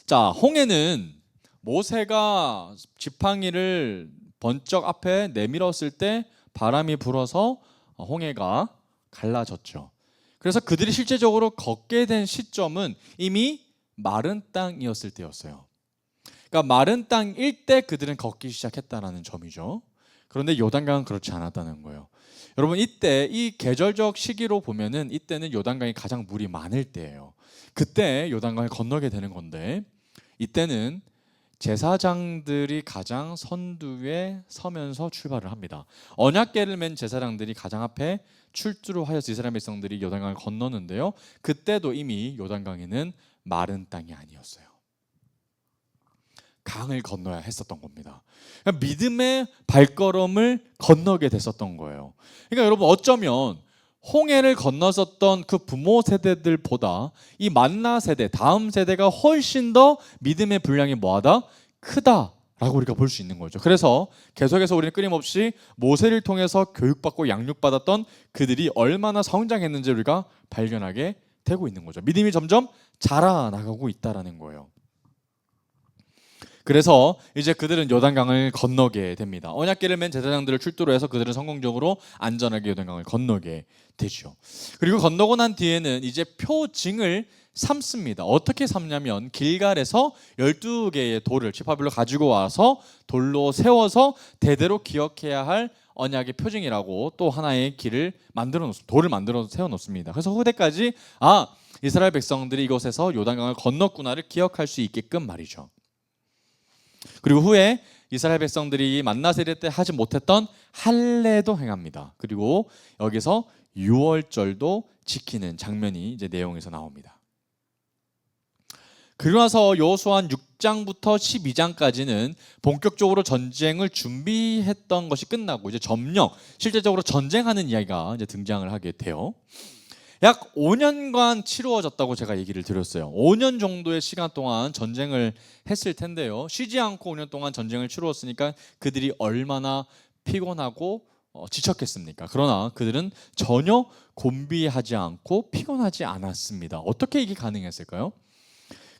자, 홍해는 모세가 지팡이를 번쩍 앞에 내밀었을 때 바람이 불어서 홍해가 갈라졌죠. 그래서 그들이 실제적으로 걷게 된 시점은 이미 마른 땅이었을 때였어요. 그러니까 마른 땅일 때 그들은 걷기 시작했다는 점이죠. 그런데 요단강은 그렇지 않았다는 거예요. 여러분, 이때 이 계절적 시기로 보면은 이때는 요단강이 가장 물이 많을 때예요. 그때 요단강을 건너게 되는 건데, 이때는 제사장들이 가장 선두에 서면서 출발을 합니다. 언약궤를 맨 제사장들이 가장 앞에 출두를 하여서 이스라엘 백성들이 요단강을 건너는데요, 그때도 이미 요단강에는 마른 땅이 아니었어요. 강을 건너야 했었던 겁니다. 그러니까 믿음의 발걸음을 건너게 됐었던 거예요. 그러니까 여러분, 어쩌면 홍해를 건너섰던 그 부모 세대들보다 이 만나 세대, 다음 세대가 훨씬 더 믿음의 분량이 뭐하다? 크다라고 우리가 볼 수 있는 거죠. 그래서 계속해서 우리는 끊임없이 모세를 통해서 교육받고 양육받았던 그들이 얼마나 성장했는지 우리가 발견하게 되고 있는 거죠. 믿음이 점점 자라나가고 있다라는 거예요. 그래서 이제 그들은 요단강을 건너게 됩니다. 언약궤를 맨 제사장들을 출두로 해서 그들은 성공적으로 안전하게 요단강을 건너게 되죠. 그리고 건너고 난 뒤에는 이제 표징을 삼습니다. 어떻게 삼냐면 길갈에서 12개의 돌을 지파별로 가지고 와서 돌로 세워서 대대로 기억해야 할 언약의 표징이라고 또 하나의 길을 돌을 만들어 세워 놓습니다. 그래서 후대까지 이스라엘 백성들이 이곳에서 요단강을 건넜구나를 기억할 수 있게끔 말이죠. 그리고 후에 이스라엘 백성들이 만나 세대 때 하지 못했던 할례도 행합니다. 그리고 여기서 유월절도 지키는 장면이 이제 내용에서 나옵니다. 그리고 나서 여호수아 6장부터 12장까지는 본격적으로 전쟁을 준비했던 것이 끝나고 이제 점령, 실제적으로 전쟁하는 이야기가 이제 등장을 하게 돼요. 약 5년간 치루어졌다고 제가 얘기를 드렸어요. 5년 정도의 시간 동안 전쟁을 했을 텐데요, 쉬지 않고 5년 동안 전쟁을 치루었으니까 그들이 얼마나 피곤하고 지쳤겠습니까? 그러나 그들은 전혀 곤비하지 않고 피곤하지 않았습니다. 어떻게 이게 가능했을까요?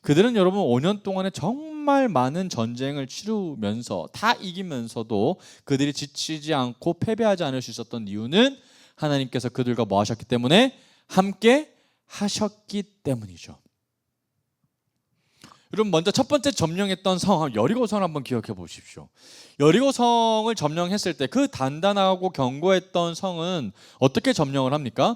그들은 여러분 5년 동안에 정말 많은 전쟁을 치르면서 다 이기면서도 그들이 지치지 않고 패배하지 않을 수 있었던 이유는 하나님께서 그들과 뭐 하셨기 때문에? 함께 하셨기 때문이죠. 여러분, 먼저 첫 번째 점령했던 성 여리고성을 한번 기억해 보십시오. 여리고성을 점령했을 때 그 단단하고 견고했던 성은 어떻게 점령을 합니까?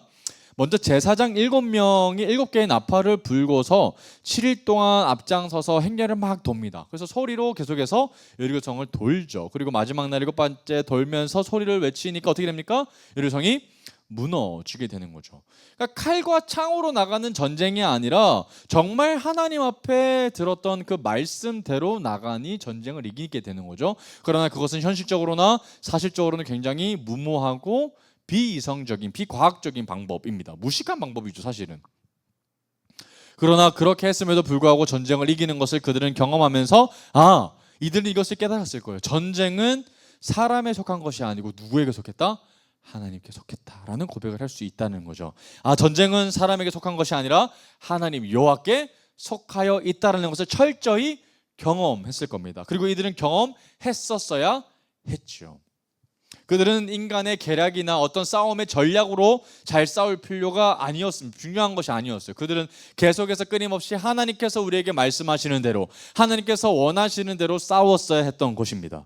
먼저 제사장 7명이 7개의 나팔을 불고서 7일 동안 앞장서서 행렬을 막 돕니다. 그래서 소리로 계속해서 여리고성을 돌죠. 그리고 마지막 날 7번째 돌면서 소리를 외치니까 어떻게 됩니까? 여리고성이 무너지게 되는 거죠. 그러니까 칼과 창으로 나가는 전쟁이 아니라 정말 하나님 앞에 들었던 그 말씀대로 나가니 전쟁을 이기게 되는 거죠. 그러나 그것은 현실적으로나 사실적으로는 굉장히 무모하고 비이성적인, 비과학적인 방법입니다. 무식한 방법이죠, 사실은. 그러나 그렇게 했음에도 불구하고 전쟁을 이기는 것을 그들은 경험하면서 이들은 이것을 깨달았을 거예요. 전쟁은 사람에 속한 것이 아니고 누구에게 속했다? 하나님께 속했다라는 고백을 할 수 있다는 거죠. 전쟁은 사람에게 속한 것이 아니라 하나님 여호와께 속하여 있다라는 것을 철저히 경험했을 겁니다. 그리고 이들은 경험했었어야 했죠. 그들은 인간의 계략이나 어떤 싸움의 전략으로 잘 싸울 필요가 아니었습니다. 중요한 것이 아니었어요. 그들은 계속해서 끊임없이 하나님께서 우리에게 말씀하시는 대로, 하나님께서 원하시는 대로 싸웠어야 했던 것입니다.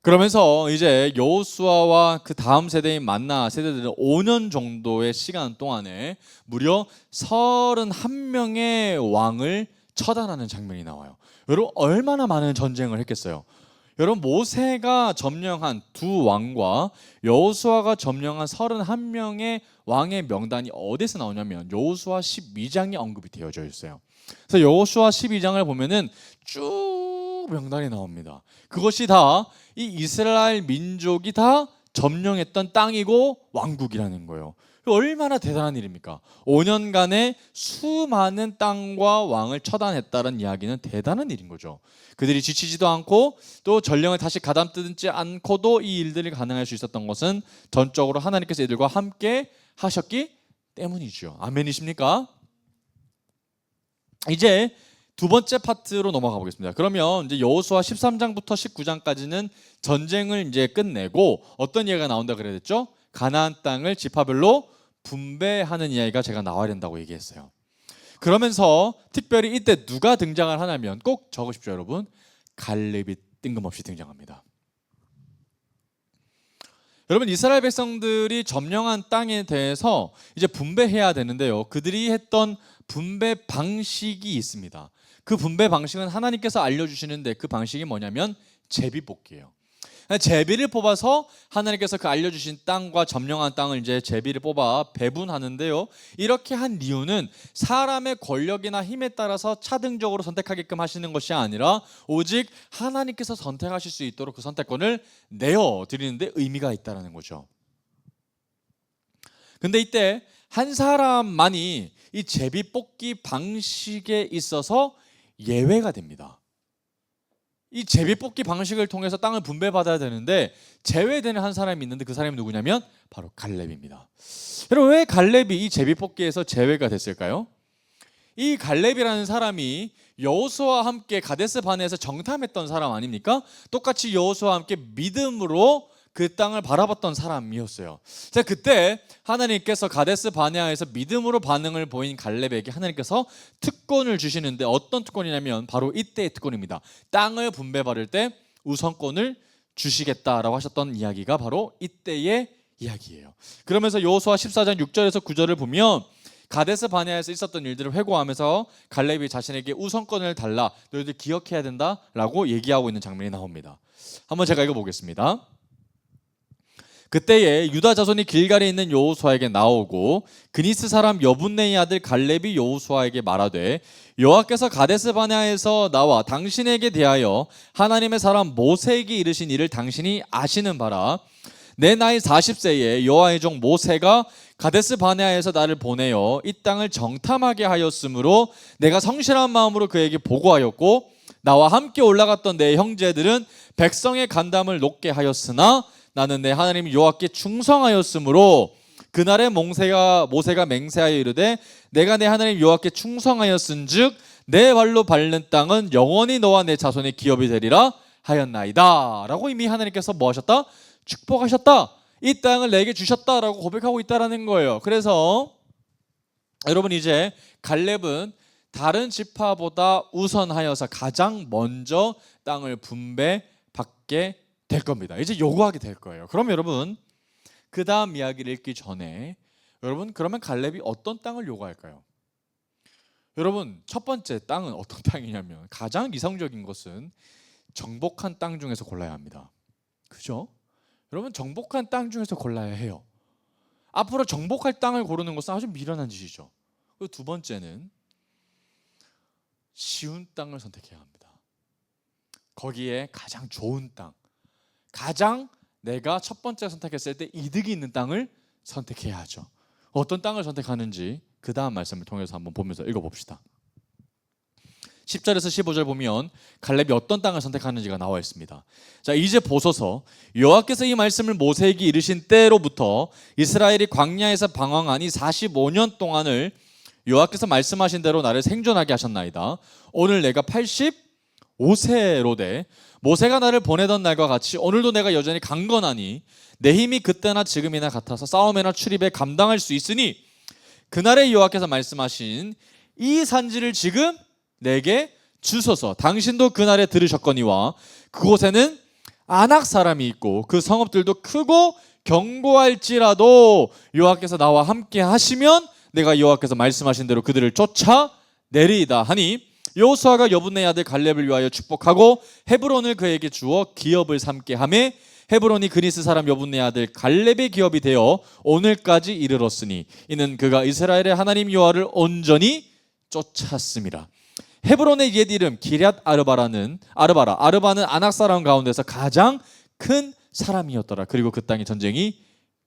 그러면서 이제 여호수아와 그 다음 세대인 만나 세대들은 5년 정도의 시간 동안에 무려 31명의 왕을 처단하는 장면이 나와요. 여러분, 얼마나 많은 전쟁을 했겠어요? 여러분, 모세가 점령한 두 왕과 여호수아가 점령한 31명의 왕의 명단이 어디서 나오냐면 여호수아 12장에 언급이 되어져 있어요. 그래서 여호수아 12장을 보면은 쭉 명단이 나옵니다. 그것이 다 이 이스라엘 민족이 다 점령했던 땅이고 왕국이라는 거예요. 얼마나 대단한 일입니까? 5년간의 수많은 땅과 왕을 처단했다는 이야기는 대단한 일인 거죠. 그들이 지치지도 않고 또 전령을 다시 가다듬지 않고도 이 일들이 가능할 수 있었던 것은 전적으로 하나님께서 이들과 함께 하셨기 때문이죠. 아멘이십니까? 이제 두 번째 파트로 넘어가 보겠습니다. 그러면 이제 여호수아 13장부터 19장까지는 전쟁을 이제 끝내고 어떤 이야기가 나온다 그래야 됐죠? 가나안 땅을 지파별로 분배하는 이야기가 제가 나와야 된다고 얘기했어요. 그러면서 특별히 이때 누가 등장을 하냐면 꼭 적으십시오, 여러분. 갈렙이 뜬금없이 등장합니다. 여러분, 이스라엘 백성들이 점령한 땅에 대해서 이제 분배해야 되는데요. 그들이 했던 분배 방식이 있습니다. 그 분배 방식은 하나님께서 알려주시는데 그 방식이 뭐냐면 제비뽑기예요. 제비를 뽑아서 하나님께서 그 알려주신 땅과 점령한 땅을 이제 제비를 뽑아 배분하는데요. 이렇게 한 이유는 사람의 권력이나 힘에 따라서 차등적으로 선택하게끔 하시는 것이 아니라 오직 하나님께서 선택하실 수 있도록 그 선택권을 내어드리는데 의미가 있다는 거죠. 근데 이때 한 사람만이 이 제비 뽑기 방식에 있어서 예외가 됩니다. 이 제비 뽑기 방식을 통해서 땅을 분배받아야 되는데 제외되는 한 사람이 있는데 그 사람이 누구냐면 바로 갈렙입니다. 여러분, 왜 갈렙이 이 제비 뽑기에서 제외가 됐을까요? 이 갈렙이라는 사람이 여호수아와 함께 가데스 바네아에서 정탐했던 사람 아닙니까? 똑같이 여호수아와 함께 믿음으로 그 땅을 바라봤던 사람이었어요. 자, 그때 하나님께서 가데스 바네아에서 믿음으로 반응을 보인 갈렙에게 하나님께서 특권을 주시는데 어떤 특권이냐면 바로 이때의 특권입니다. 땅을 분배받을 때 우선권을 주시겠다라고 하셨던 이야기가 바로 이때의 이야기예요. 그러면서 여호수아 14장 6절에서 9절을 보면 가데스 바네아에서 있었던 일들을 회고하면서 갈렙이 자신에게 우선권을 달라, 너희들 기억해야 된다라고 얘기하고 있는 장면이 나옵니다. 한번 제가 읽어보겠습니다. 그때에 유다 자손이 길갈에 있는 여호수아에게 나오고 그니스 사람 여분네의 아들 갈렙이 여호수아에게 말하되 여호와께서 가데스 바네아에서 나와 당신에게 대하여 하나님의 사람 모세에게 이르신 일을 당신이 아시는 바라. 내 나이 40세에 여호와의 종 모세가 가데스 바네아에서 나를 보내어 이 땅을 정탐하게 하였으므로 내가 성실한 마음으로 그에게 보고하였고 나와 함께 올라갔던 내 형제들은 백성의 간담을 높게 하였으나 나는 내 하나님 여호와께 충성하였으므로 그날에 모세가 맹세하여 이르되 내가 내 하나님 여호와께 충성하였은즉 내 발로 밟는 땅은 영원히 너와 내 자손의 기업이 되리라 하였나이다 라고 이미 하나님께서 뭐 하셨다? 축복하셨다. 이 땅을 내게 주셨다라고 고백하고 있다라는 거예요. 그래서 여러분, 이제 갈렙은 다른 지파보다 우선하여서 가장 먼저 땅을 분배받게 될 겁니다. 이제 요구하게 될 거예요. 그럼 여러분, 그 다음 이야기를 읽기 전에 여러분, 그러면 갈렙이 어떤 땅을 요구할까요? 여러분, 첫 번째 땅은 어떤 땅이냐면 가장 이성적인 것은 정복한 땅 중에서 골라야 합니다. 그죠? 여러분, 정복한 땅 중에서 골라야 해요. 앞으로 정복할 땅을 고르는 것은 아주 미련한 짓이죠. 그리고 두 번째는 쉬운 땅을 선택해야 합니다. 거기에 가장 좋은 땅, 가장 내가 첫 번째 선택했을 때 이득이 있는 땅을 선택해야 하죠. 어떤 땅을 선택하는지 그 다음 말씀을 통해서 한번 보면서 읽어봅시다. 10절에서 15절 보면 갈렙이 어떤 땅을 선택하는지가 나와 있습니다. 자, 이제 보소서 여호와께서 이 말씀을 모세에게 이르신 때로부터 이스라엘이 광야에서 방황한 이 45년 동안을 여호와께서 말씀하신 대로 나를 생존하게 하셨나이다. 오늘 내가 오세로되 모세가 나를 보내던 날과 같이 오늘도 내가 여전히 강건하니 내 힘이 그때나 지금이나 같아서 싸움에나 출입에 감당할 수 있으니 그날의 여호와께서 말씀하신 이 산지를 지금 내게 주소서. 당신도 그날에 들으셨거니와 그곳에는 아낙 사람이 있고 그 성읍들도 크고 견고할지라도 여호와께서 나와 함께 하시면 내가 여호와께서 말씀하신 대로 그들을 쫓아내리이다 하니 여호수아가 여분네 아들 갈렙을 위하여 축복하고 헤브론을 그에게 주어 기업을 삼게 하며 헤브론이 그니스 사람 여분네 아들 갈렙의 기업이 되어 오늘까지 이르렀으니 이는 그가 이스라엘의 하나님 여호와를 온전히 쫓았습니다. 헤브론의 옛 이름 기럇 아르바는 아낙 사람 가운데서 가장 큰 사람이었더라. 그리고 그 땅의 전쟁이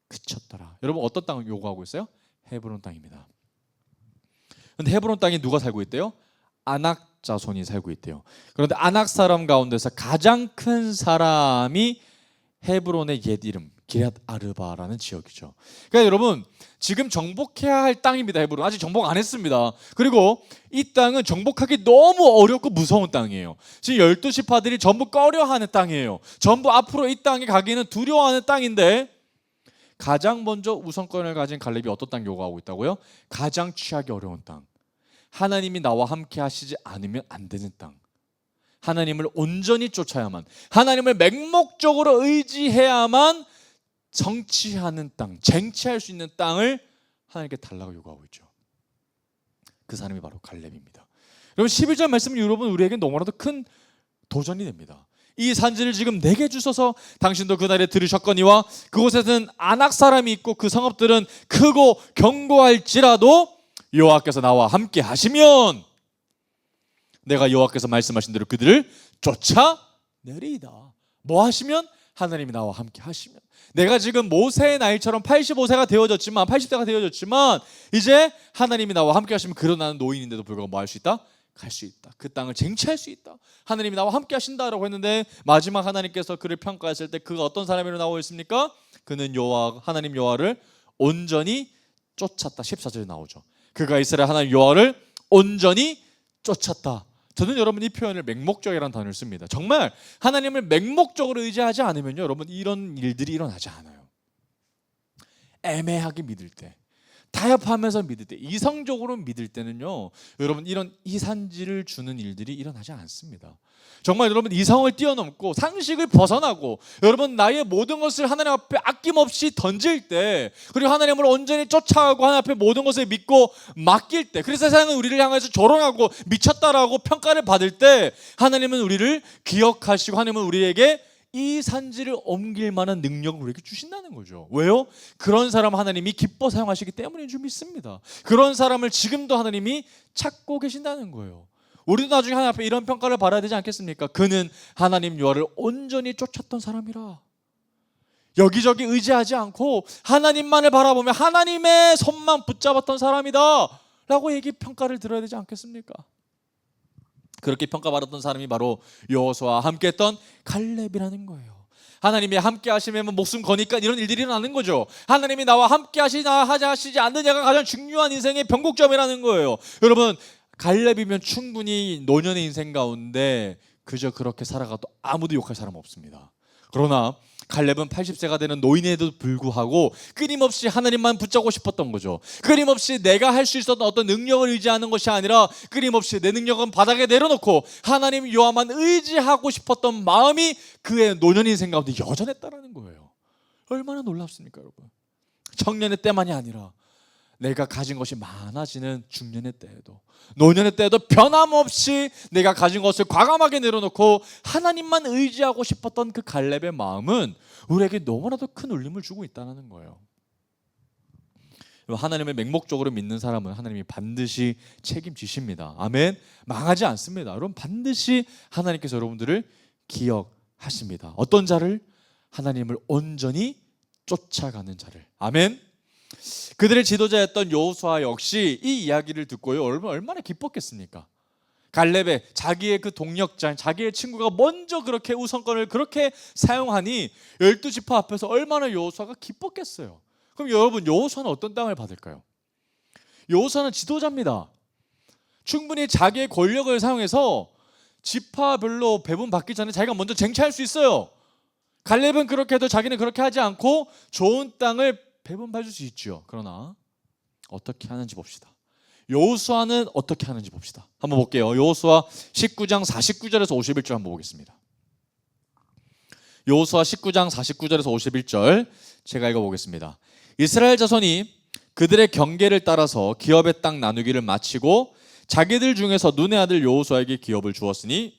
그쳤더라. 여러분 어떤 땅을 요구하고 있어요? 헤브론 땅입니다. 그런데 헤브론 땅에 누가 살고 있대요? 아낙 자손이 살고 있대요. 그런데 아낙 사람 가운데서 가장 큰 사람이 헤브론의 옛 이름 기럇 아르바라는 지역이죠. 그러니까 여러분 지금 정복해야 할 땅입니다. 헤브론 아직 정복 안 했습니다. 그리고 이 땅은 정복하기 너무 어렵고 무서운 땅이에요. 지금 12지파들이 전부 꺼려하는 땅이에요. 전부 앞으로 이 땅에 가기는 두려워하는 땅인데 가장 먼저 우선권을 가진 갈렙이 어떤 땅 요구하고 있다고요? 가장 취하기 어려운 땅, 하나님이 나와 함께 하시지 않으면 안 되는 땅, 하나님을 온전히 쫓아야만, 하나님을 맹목적으로 의지해야만 정치하는 땅, 쟁취할 수 있는 땅을 하나님께 달라고 요구하고 있죠. 그 사람이 바로 갈렙입니다. 여러분 11절 말씀은 여러분 우리에게 너무나도 큰 도전이 됩니다. 이 산지를 지금 내게 주소서. 당신도 그날에 들으셨거니와 그곳에는 아낙 사람이 있고 그 성읍들은 크고 견고할지라도 여호와께서 나와 함께 하시면 내가 여호와께서 말씀하신 대로 그들을 쫓아내리이다. 뭐 하시면? 하나님이 나와 함께 하시면. 내가 지금 모세의 나이처럼 85세가 되어졌지만 80세가 되어졌지만 이제 하나님이 나와 함께 하시면 그런 나는 노인인데도 불구하고 뭐 할 수 있다? 갈 수 있다. 그 땅을 쟁취할 수 있다. 하나님이 나와 함께 하신다라고 했는데 마지막 하나님께서 그를 평가했을 때 그가 어떤 사람으로 나오고 있습니까? 그는 하나님 여호와를 온전히 쫓았다. 14절에 나오죠. 그가 이스라엘 하나님 여호와를 온전히 쫓았다. 저는 여러분 이 표현을 맹목적이라는 단어를 씁니다. 정말 하나님을 맹목적으로 의지하지 않으면요 여러분 이런 일들이 일어나지 않아요. 애매하게 믿을 때, 타협하면서 믿을 때, 이성적으로 믿을 때는요 여러분 이런 이산지를 주는 일들이 일어나지 않습니다. 정말 여러분 이성을 뛰어넘고 상식을 벗어나고 여러분 나의 모든 것을 하나님 앞에 아낌없이 던질 때, 그리고 하나님을 온전히 쫓아가고 하나님 앞에 모든 것을 믿고 맡길 때, 그래서 세상은 우리를 향해서 조롱하고 미쳤다라고 평가를 받을 때 하나님은 우리를 기억하시고 하나님은 우리에게 이 산지를 옮길 만한 능력을 우리에게 주신다는 거죠. 왜요? 그런 사람 하나님이 기뻐 사용하시기 때문인 줄 믿습니다. 그런 사람을 지금도 하나님이 찾고 계신다는 거예요. 우리도 나중에 하나님 앞에 이런 평가를 받아야 되지 않겠습니까? 그는 하나님 여호와를 온전히 쫓았던 사람이라. 여기저기 의지하지 않고 하나님만을 바라보며 하나님의 손만 붙잡았던 사람이다 라고 평가를 들어야 되지 않겠습니까? 그렇게 평가받았던 사람이 바로 여호수아와 함께했던 갈렙이라는 거예요. 하나님이 함께 하시면 목숨 거니까 이런 일들이 일어나는 거죠. 하나님이 나와 함께 하시지 않느냐가 가장 중요한 인생의 변곡점이라는 거예요. 여러분 갈렙이면 충분히 노년의 인생 가운데 그저 그렇게 살아가도 아무도 욕할 사람 없습니다. 그러나 갈렙은 80세가 되는 노인에도 불구하고 끊임없이 하나님만 붙잡고 싶었던 거죠. 끊임없이 내가 할 수 있었던 어떤 능력을 의지하는 것이 아니라 끊임없이 내 능력은 바닥에 내려놓고 하나님 여호와만 의지하고 싶었던 마음이 그의 노년 인생 가운데 여전했다는 거예요. 얼마나 놀랍습니까 여러분. 청년의 때만이 아니라 내가 가진 것이 많아지는 중년의 때에도, 노년의 때에도 변함없이 내가 가진 것을 과감하게 내려놓고 하나님만 의지하고 싶었던 그 갈렙의 마음은 우리에게 너무나도 큰 울림을 주고 있다는 거예요. 하나님을 맹목적으로 믿는 사람은 하나님이 반드시 책임지십니다. 아멘. 망하지 않습니다. 여러분 반드시 하나님께서 여러분들을 기억하십니다. 어떤 자를? 하나님을 온전히 쫓아가는 자를. 아멘. 그들의 지도자였던 여호수아 역시 이 이야기를 듣고요 얼마나 기뻤겠습니까? 갈렙의 자기의 그 동력자, 자기의 친구가 먼저 그렇게 우선권을 그렇게 사용하니 12지파 앞에서 얼마나 여호수아가 기뻤겠어요. 그럼 여러분 여호수아는 어떤 땅을 받을까요? 여호수아는 지도자입니다. 충분히 자기의 권력을 사용해서 지파별로 배분 받기 전에 자기가 먼저 쟁취할 수 있어요. 갈렙은 그렇게 해도 자기는 그렇게 하지 않고 좋은 땅을 배분 받을 수 있죠. 그러나 어떻게 하는지 봅시다. 여호수아는 어떻게 하는지 봅시다. 한번 볼게요. 여호수아 19장 49절에서 51절 한번 보겠습니다. 여호수아 19장 49절에서 51절 제가 읽어보겠습니다. 이스라엘 자손이 그들의 경계를 따라서 기업의 땅 나누기를 마치고 자기들 중에서 눈의 아들 여호수아에게 기업을 주었으니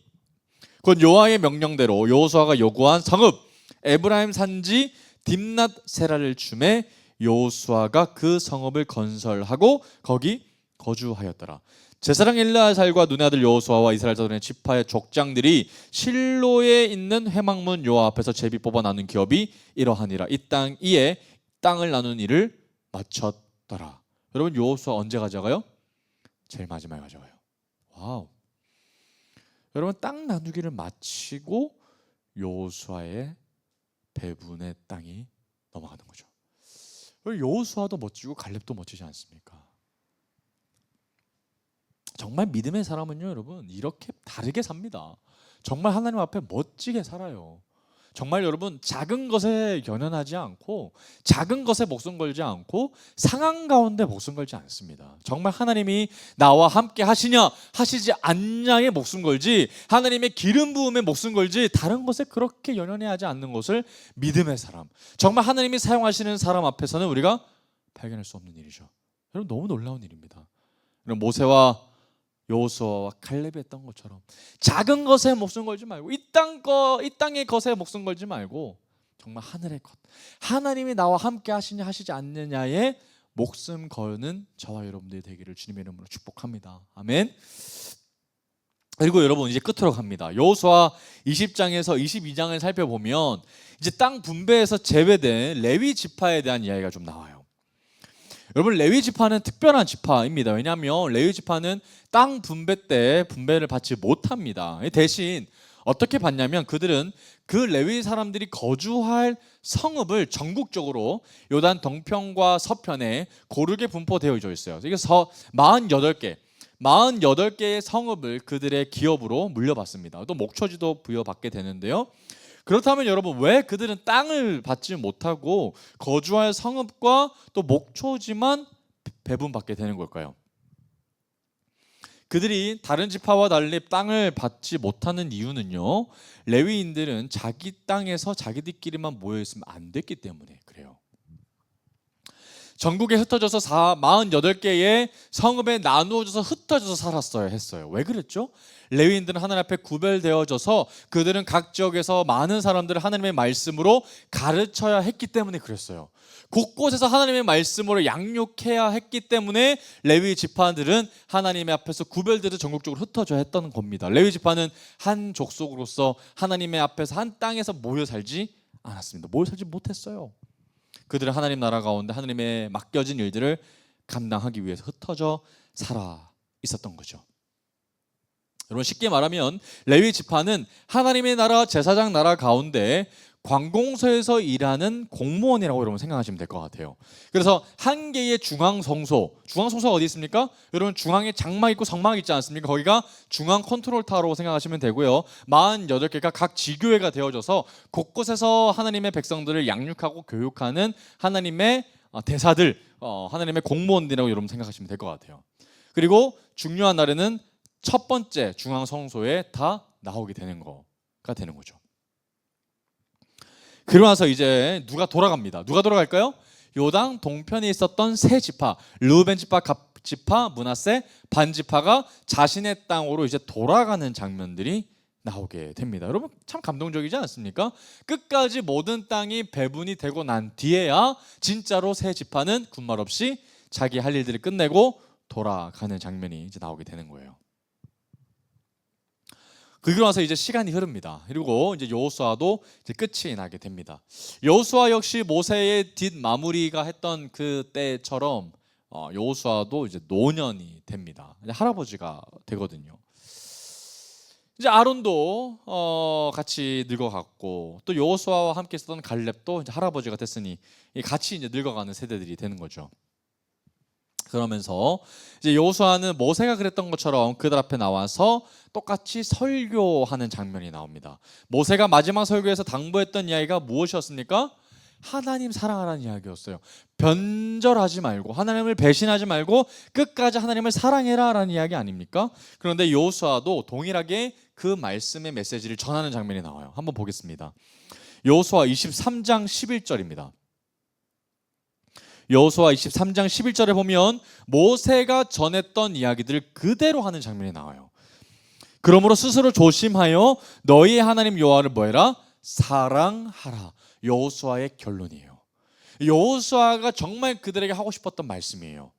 곧 여호와의 명령대로 여호수아가 요구한 성읍 에브라임 산지 딥낫 세라를 주매 여호수아가 그 성읍을 건설하고 거기 거주하였더라. 제사장 엘르아살과 눈의 아들 여호수아와 이스라엘 자손의 지파의 족장들이 실로에 있는 회막문 여호와 앞에서 제비 뽑아 나눈 기업이 이러하니라. 이에 땅을 나눈 일을 마쳤더라. 여러분 여호수아 언제 가져가요? 제일 마지막에 가져가요. 와우. 여러분 땅 나누기를 마치고 여호수아의 배분의 땅이 넘어가는 거죠. 여호수아도 멋지고 갈렙도 멋지지 않습니까? 정말 믿음의 사람은요, 여러분 이렇게 다르게 삽니다. 정말 하나님 앞에 멋지게 살아요. 정말 여러분 작은 것에 연연하지 않고 작은 것에 목숨 걸지 않고 상황 가운데 목숨 걸지 않습니다. 정말 하나님이 나와 함께 하시냐 하시지 않냐에 목숨 걸지 하나님의 기름 부음에 목숨 걸지 다른 것에 그렇게 연연하지 않는 것을 믿음의 사람, 정말 하나님이 사용하시는 사람 앞에서는 우리가 발견할 수 없는 일이죠. 여러분 너무 놀라운 일입니다. 모세와 여호수아와 갈렙이 했던 것처럼 작은 것에 목숨 걸지 말고 이 땅의 것에 목숨 걸지 말고 정말 하늘의 것, 하나님이 나와 함께 하시냐 하시지 않느냐에 목숨 거는 저와 여러분들이 되기를 주님의 이름으로 축복합니다. 아멘. 그리고 여러분 이제 끝으로 갑니다. 여호수아 20장에서 22장을 살펴보면 이제 땅 분배에서 제외된 레위 지파에 대한 이야기가 좀 나와요. 여러분 레위 지파는 특별한 지파입니다. 왜냐하면 레위 지파는 땅 분배 때 분배를 받지 못합니다. 대신 어떻게 받냐면 그들은 그 레위 사람들이 거주할 성읍을 전국적으로 요단 동편과 서편에 고르게 분포되어 있어요. 이게 48개의 성읍을 그들의 기업으로 물려받습니다. 또 목초지도 부여받게 되는데요. 그렇다면 여러분 왜 그들은 땅을 받지 못하고 거주할 성읍과 또 목초지만 배분받게 되는 걸까요? 그들이 다른 지파와 달리 땅을 받지 못하는 이유는요, 레위인들은 자기 땅에서 자기들끼리만 모여있으면 안 됐기 때문에 그래요. 전국에 흩어져서 48개의 성읍에 나누어져서 흩어져서 했어요. 왜 그랬죠? 레위인들은 하나님 앞에 구별되어져서 그들은 각 지역에서 많은 사람들을 하나님의 말씀으로 가르쳐야 했기 때문에 그랬어요. 곳곳에서 하나님의 말씀으로 양육해야 했기 때문에 레위 지파들은 하나님의 앞에서 구별돼서 전국적으로 흩어져 했던 겁니다. 레위 지파는 한 족속으로서 하나님의 앞에서 한 땅에서 모여 살지 않았습니다. 모여 살지 못했어요. 그들은 하나님 나라 가운데 하나님의 맡겨진 일들을 감당하기 위해서 흩어져 살아 있었던 거죠. 여러분 쉽게 말하면 레위 지파는 하나님의 나라 제사장 나라 가운데 관공서에서 일하는 공무원이라고 여러분 생각하시면 될 것 같아요. 그래서 한 개의 중앙성소가 어디 있습니까? 여러분 중앙에 장막 있고 성막 있지 않습니까? 거기가 중앙 컨트롤 타워라고 생각하시면 되고요. 48개가 각 지교회가 되어져서 곳곳에서 하나님의 백성들을 양육하고 교육하는 하나님의 대사들, 하나님의 공무원들이라고 여러분 생각하시면 될 것 같아요. 그리고 중요한 날에는 첫 번째 중앙 성소에 다 나오게 되는 거가 되는 거죠. 그러고 나서 이제 누가 돌아갑니다. 누가 돌아갈까요? 요당 동편에 있었던 세 지파, 르우벤 지파, 갓 지파, 므낫세, 반 지파가 자신의 땅으로 이제 돌아가는 장면들이 나오게 됩니다. 여러분 참 감동적이지 않습니까? 끝까지 모든 땅이 배분이 되고 난 뒤에야 진짜로 세 지파는 군말 없이 자기 할 일들을 끝내고 돌아가는 장면이 이제 나오게 되는 거예요. 그리고 나서 이제 시간이 흐릅니다. 그리고 이제 여호수아도 이제 끝이 나게 됩니다. 여호수아 역시 모세의 뒷마무리가 했던 그 때처럼 여호수아도 이제 노년이 됩니다. 이제 할아버지가 되거든요. 이제 아론도 같이 늙어갔고 또 여호수아와 함께 있었던 갈렙도 이제 할아버지가 됐으니 같이 이제 늙어가는 세대들이 되는 거죠. 그러면서 이제 여호수아는 모세가 그랬던 것처럼 그들 앞에 나와서 똑같이 설교하는 장면이 나옵니다. 모세가 마지막 설교에서 당부했던 이야기가 무엇이었습니까? 하나님 사랑하라는 이야기였어요. 변절하지 말고 하나님을 배신하지 말고 끝까지 하나님을 사랑해라라는 이야기 아닙니까? 그런데 여호수아도 동일하게 그 말씀의 메시지를 전하는 장면이 나와요. 한번 보겠습니다. 여호수아 23장 11절입니다. 여호수아 23장 11절에 보면 모세가 전했던 이야기들을 그대로 하는 장면이 나와요. 그러므로 스스로 조심하여 너희의 하나님 여호와를 뭐해라? 사랑하라. 여호수아의 결론이에요. 여호수아가 정말 그들에게 하고 싶었던 말씀이에요.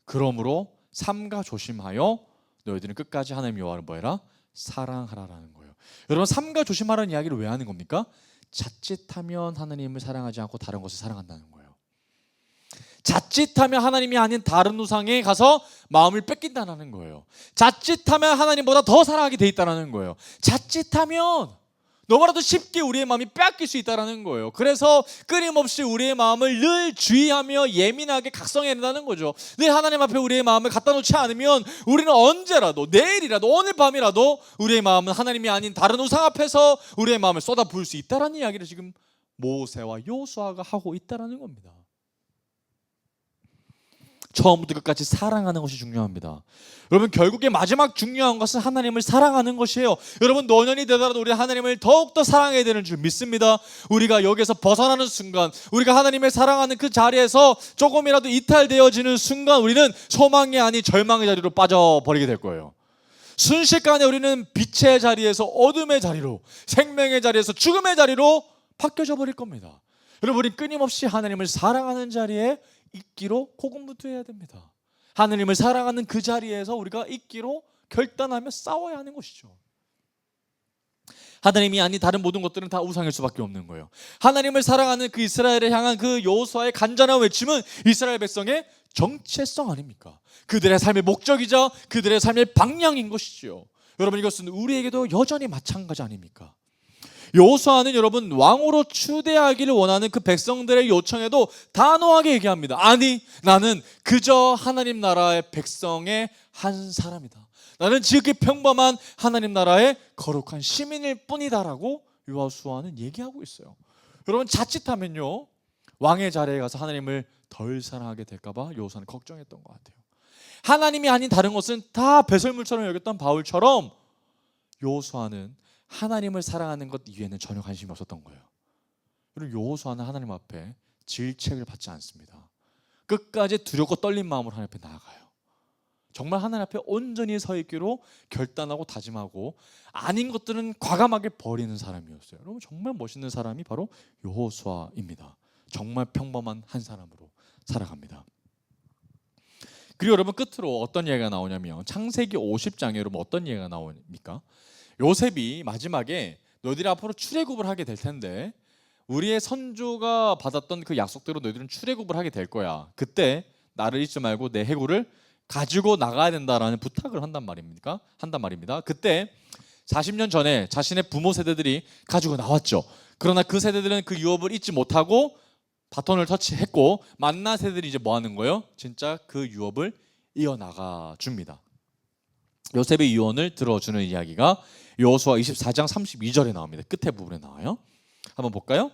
그러므로 삼가 조심하여 너희들은 끝까지 하나님 여호와를 뭐해라? 사랑하라라는 거예요. 여러분, 삼가 조심하라는 이야기를 왜 하는 겁니까? 자칫하면 하나님을 사랑하지 않고 다른 것을 사랑한다는 거예요. 자칫하면 하나님이 아닌 다른 우상에 가서 마음을 뺏긴다는 거예요. 자칫하면 하나님보다 더 사랑하게 돼 있다는 거예요. 자칫하면 너무나도 쉽게 우리의 마음이 빼앗길 수 있다는 거예요. 그래서 끊임없이 우리의 마음을 늘 주의하며 예민하게 각성해야 된다는 거죠. 늘 하나님 앞에 우리의 마음을 갖다 놓지 않으면 우리는 언제라도, 내일이라도, 오늘 밤이라도 우리의 마음은 하나님이 아닌 다른 우상 앞에서 우리의 마음을 쏟아 부을 수 있다는 이야기를 지금 모세와 여호수아가 하고 있다는 겁니다. 처음부터 끝까지 사랑하는 것이 중요합니다. 여러분, 결국에 마지막 중요한 것은 하나님을 사랑하는 것이에요. 여러분, 노년이 되더라도 우리 하나님을 더욱더 사랑해야 되는 줄 믿습니다. 우리가 여기서 벗어나는 순간, 우리가 하나님을 사랑하는 그 자리에서 조금이라도 이탈되어지는 순간 우리는 소망이 아닌 절망의 자리로 빠져버리게 될 거예요. 순식간에 우리는 빛의 자리에서 어둠의 자리로, 생명의 자리에서 죽음의 자리로 바뀌어져 버릴 겁니다. 여러분, 우리 끊임없이 하나님을 사랑하는 자리에 있기로 고군분투해야 됩니다. 하나님을 사랑하는 그 자리에서 우리가 있기로 결단하며 싸워야 하는 것이죠. 하나님이 아닌 다른 모든 것들은 다 우상일 수밖에 없는 거예요. 하나님을 사랑하는 그 이스라엘을 향한 그 여호수아의 간절한 외침은 이스라엘 백성의 정체성 아닙니까? 그들의 삶의 목적이자 그들의 삶의 방향인 것이죠. 여러분, 이것은 우리에게도 여전히 마찬가지 아닙니까? 여호수아는 여러분, 왕으로 추대하기를 원하는 그 백성들의 요청에도 단호하게 얘기합니다. 아니, 나는 그저 하나님 나라의 백성의 한 사람이다. 나는 지극히 평범한 하나님 나라의 거룩한 시민일 뿐이다라고 여호수아는 얘기하고 있어요. 여러분, 자칫하면요, 왕의 자리에 가서 하나님을 덜 사랑하게 될까봐 여호수아는 걱정했던 것 같아요. 하나님이 아닌 다른 것은 다 배설물처럼 여겼던 바울처럼 여호수아는 하나님을 사랑하는 것 이외에는 전혀 관심이 없었던 거예요. 그리고 여호수아는 하나님 앞에 질책을 받지 않습니다. 끝까지 두렵고 떨린 마음으로 하나님 앞에 나아가요. 정말 하나님 앞에 온전히 서 있기로 결단하고 다짐하고 아닌 것들은 과감하게 버리는 사람이었어요. 여러분, 정말 멋있는 사람이 바로 여호수아입니다. 정말 평범한 한 사람으로 살아갑니다. 그리고 여러분, 끝으로 어떤 얘기가 나오냐면 창세기 50장에 여러분 어떤 얘기가 나옵니까? 요셉이 마지막에 너희들이 앞으로 출애굽을 하게 될 텐데 우리의 선조가 받았던 그 약속대로 너희들은 출애굽을 하게 될 거야. 그때 나를 잊지 말고 내 해구를 가지고 나가야 된다라는 부탁을 한단 말입니다. 그때 40년 전에 자신의 부모 세대들이 가지고 나왔죠. 그러나 그 세대들은 그 유업을 잊지 못하고 바톤을 터치했고 만나 세대들이 이제 뭐 하는 거예요? 진짜 그 유업을 이어나가 줍니다. 요셉의 유언을 들어주는 이야기가 여호수아 24장 32절에 나옵니다. 끝에 부분에 나와요. 한번 볼까요?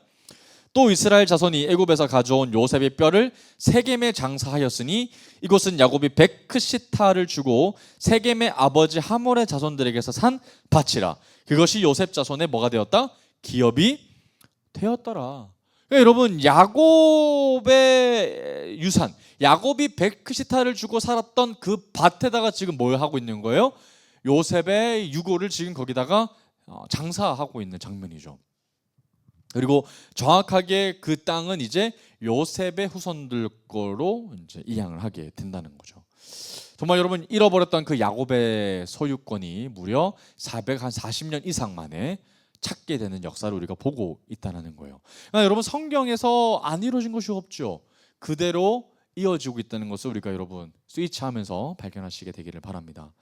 또 이스라엘 자손이 애굽에서 가져온 요셉의 뼈를 세겜에 장사하였으니 이곳은 야곱이 베크시타를 주고 세겜의 아버지 하몰의 자손들에게서 산 밭이라. 그것이 요셉 자손의 뭐가 되었다? 기업이 되었더라. 그러니까 여러분, 야곱의 유산, 야곱이 베크시타를 주고 살았던 그 밭에다가 지금 뭘 하고 있는 거예요? 요셉의 유고를 지금 거기다가 장사하고 있는 장면이죠. 그리고 정확하게 그 땅은 이제 요셉의 후손들 거로 이제 이양을 하게 된다는 거죠. 정말 여러분, 잃어버렸던 그 야곱의 소유권이 무려 440년 이상 만에 찾게 되는 역사를 우리가 보고 있다는 거예요. 그러니까 여러분, 성경에서 안 이루어진 것이 없죠. 그대로 이어지고 있다는 것을 우리가 여러분 스위치하면서 발견하시게 되기를 바랍니다.